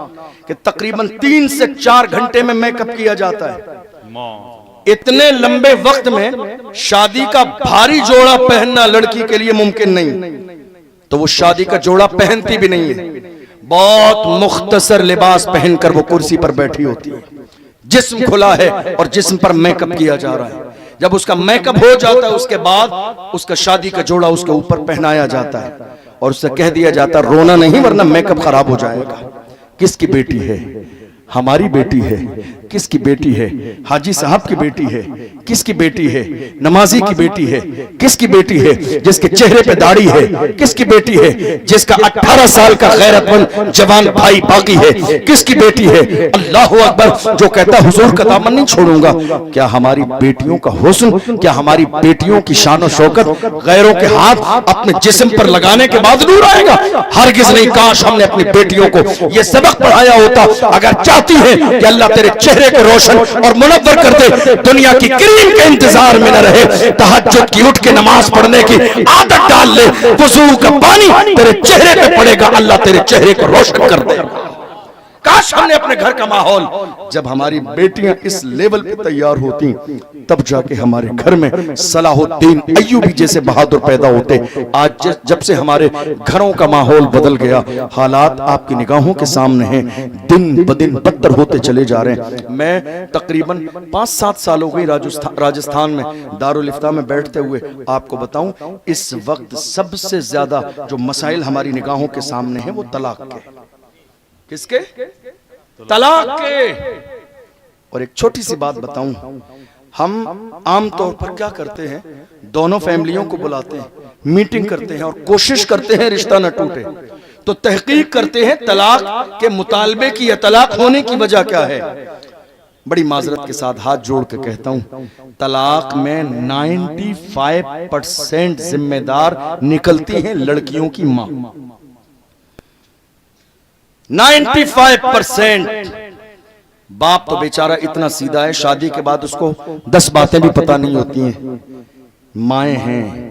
Speaker 1: کہ تقریباً 3 سے 4 گھنٹے میں میک اپ کیا جاتا ہے۔ اتنے لمبے وقت میں شادی کا بھاری جوڑا پہننا لڑکی کے لیے ممکن نہیں، تو وہ شادی کا جوڑا پہنتی بھی نہیں ہے، بہت مختصر لباس پہن کر وہ کرسی پر بیٹھی ہوتی ہے، جسم کھلا ہے اور جسم پر میک اپ کیا جا رہا ہے۔ جب اس کا میک اپ ہو جاتا ہے، اس کے بعد اس کا شادی کا جوڑا اس کے اوپر پہنایا جاتا ہے اور اس سے کہہ دیا جاتا ہے رونا نہیں ورنہ میک اپ خراب ہو جائے گا۔ کس کی بیٹی ہے؟ ہماری بیٹی ہے۔ کس کی بیٹی ہے؟ حاجی صاحب کی بیٹی ہے۔ کس کی بیٹی ہے؟ نمازی کی بیٹی ہے۔ کس کی بیٹی ہے؟ جس کے چہرے پہ داڑھی ہے۔ کس کی بیٹی ہے؟ جس کا 18 سال کا غیرت مند جوان بھائی باقی ہے۔ کس کی بیٹی ہے؟ اللہ اکبر، جو کہتا حضور کا دامن نہیں چھوڑوں گا۔ کیا ہماری بیٹیوں کا حسن، کیا ہماری بیٹیوں کی شان و شوکت غیروں کے ہاتھ اپنے جسم پر لگانے کے بعد دور آئے گا؟ ہرگز نہیں۔ کاش ہم نے اپنی بیٹیوں کو یہ سبق پڑھایا ہوتا۔ اگر چاہتی ہے کہ اللہ تیرے چہرے کو روشن اور منور کر دے، دنیا کی کریم کے انتظار میں نہ رہے، تہجد کی اٹھ کے نماز پڑھنے کی عادت ڈال لے، وضو کا پانی تیرے چہرے پہ پڑے گا، اللہ تیرے چہرے کو روشن کر دے گا۔ کاش ہم نے اپنے گھر کا ماحول، جب ہماری بیٹیاں اس لیول پہ تیار ہوتی تب جا کے ہمارے گھر میں صلاح الدین ایوبی جیسے بہادر پیدا ہوتے۔ آج جب سے ہمارے گھروں کا ماحول بدل گیا، حالات آپ کی نگاہوں کے سامنے ہیں، دن بدن بدتر ہوتے چلے جا رہے ہیں۔ میں تقریباً 5-7 سال ہو گئی راجستھان میں دارالفتاء میں بیٹھتے ہوئے، آپ کو بتاؤں اس وقت سب سے زیادہ جو مسائل ہماری نگاہوں کے سامنے ہیں وہ طلاق کے۔ کس کے؟ طلاق کے۔ اور ایک چھوٹی سی بات بتاؤں، ہم عام طور پر کیا کرتے ہیں، دونوں فیملیوں کو بلاتے ہیں، میٹنگ کرتے ہیں اور کوشش کرتے ہیں رشتہ نہ ٹوٹے، تو تحقیق کرتے ہیں طلاق کے مطالبے کی یا طلاق ہونے کی وجہ کیا ہے۔ بڑی معذرت کے ساتھ ہاتھ جوڑ کے کہتا ہوں، طلاق میں 95% ذمہ دار نکلتی ہیں لڑکیوں کی ماں۔ 95%۔ باپ تو بیچارہ اتنا سیدھا ہے، شادی کے بعد اس کو 10 باتیں بھی پتہ نہیں ہوتی ہیں۔ مائیں ہیں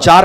Speaker 3: 4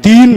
Speaker 3: 3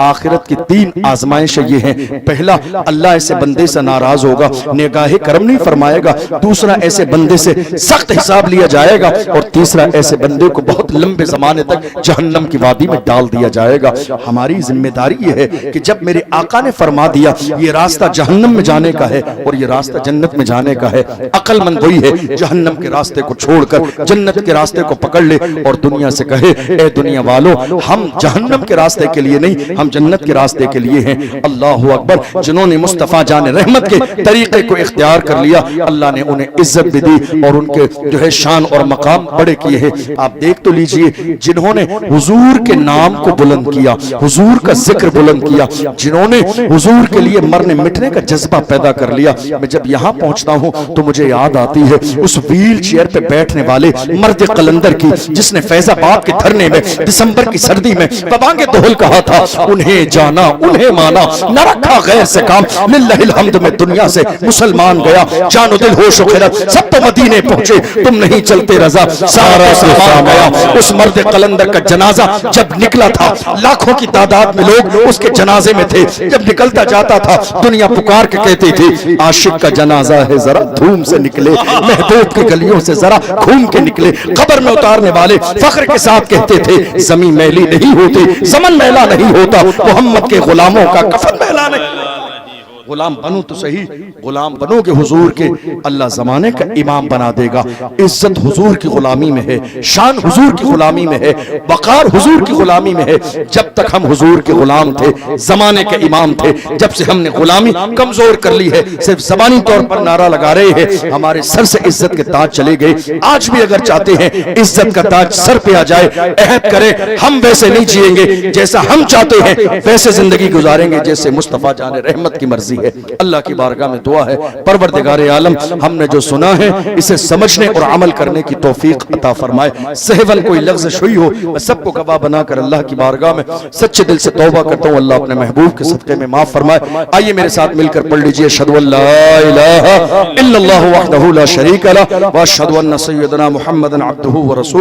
Speaker 3: آخرت کی 3 آزمائشیں یہ ہیں، پہلا اللہ ایسے بندے سے ناراض ہوگا، نگاہ کرم نہیں فرمائے گا، دوسرا ایسے بندے سے سخت حساب لیا جائے گا، اور تیسرا ایسے بندے کو بہت لمبے زمانے تک جہنم کی وادی میں ڈال دیا جائے گا۔ ہماری ذمہ داری یہ ہے کہ جب میرے آقا نے فرما دیا یہ راستہ جہنم میں جانے کا ہے اور یہ راستہ جنت میں جانے کا ہے، عقل مند وہی ہے جہنم کے راستے کو چھوڑ کر جنت کے راستے کو پکڑ لے اور دنیا سے کہے اے دنیا والوں ہم جہنم کے راستے کے لیے نہیں، ہم جنت کے راستے کے لیے ہیں۔ اللہ اکبر، جنہوں نے مصطفیٰ جان رحمت کے طریقے کو اختیار کر لیا اللہ نے انہیں عزت بھی دی اور ان کے جو ہے شان اور مقام بڑے کیے ہیں۔ آپ دیکھ تو لیجئے جنہوں نے حضور کے نام کو بلند کیا، حضور کا ذکر بلند کیا، جنہوں نے حضور کے لیے مرنے مٹنے کا جذبہ پیدا کر لیا۔ میں جب یہاں پہنچتا ہوں تو مجھے یاد آتی ہے اس ویل چیئر پہ بیٹھنے والے مرد قلندر کی جس نے فیض آباد کے دھرنے میں دسمبر کی سردی میں ببانگ دہل کہا تھا انہیں جانا انہیں مانا نہ رکھا غیر سے کام، للہ الحمد میں دنیا سے مسلمان گیا، جان و دل ہوش و خیرت سب تو مدینے پہنچے، تم نہیں چلتے رضا سارا سامان گیا۔ اس مرد قلندر کا جنازہ جب نکلا تھا لاکھوں کی تعداد میں لوگ اس کے جنازے میں تھے، جب نکلتا جاتا تھا دنیا پکار کے کہتی تھی عاشق کا جنازہ ہے ذرا دھوم سے نکلے، محبوب کی گلیوں سے ذرا گھوم کے نکلے۔ قبر میں اتارنے والے فخر کے ساتھ کہتے تھے زمین میلی نہیں ہوتی، زمن میلا نہیں ہوتا، محمد کے غلاموں کا کفن میلا نہیں۔ غلام بنو تو صحیح، غلام بنو کہ حضور کے اللہ زمانے کا امام بنا دے گا۔ عزت حضور کی غلامی میں ہے، شان حضور کی غلامی میں ہے، وقار حضور کی غلامی میں ہے۔ جب تک ہم حضور کے غلام تھے، زمانے کے امام تھے، جب سے ہم نے غلامی کمزور کر لی ہے، صرف زبانی طور پر نعرہ لگا رہے ہیں، ہمارے سر سے عزت کے تاج چلے گئے۔ آج بھی اگر چاہتے ہیں عزت کا تاج سر پہ آ جائے، عہد کریں ہم ویسے نہیں جئیں گے جیسا ہم چاہتے ہیں، ویسے زندگی گزاریں گے جیسے مصطفیٰ جان رحمت کی مرضی ہے۔ اللہ کی بارگاہ میں دعا ہے پروردگار عالم ہم نے جو سنا ہے اسے سمجھنے اور عمل کرنے کی توفیق عطا فرمائے۔ سہون کوئی لغزش ہوئی ہو میں سب کو گواہ بنا کر اللہ کی بارگاہ میں سچے دل سے توبہ کرتا ہوں، اللہ اپنے محبوب کے صدقے میں معاف فرمائے۔ آئیے میرے ساتھ مل کر پڑھ لیجئے اشہدو ان لا الہ الا اللہ وحدہ لا شریک لہ واشہدو ان سیدنا محمد عبدہ ورسولہ۔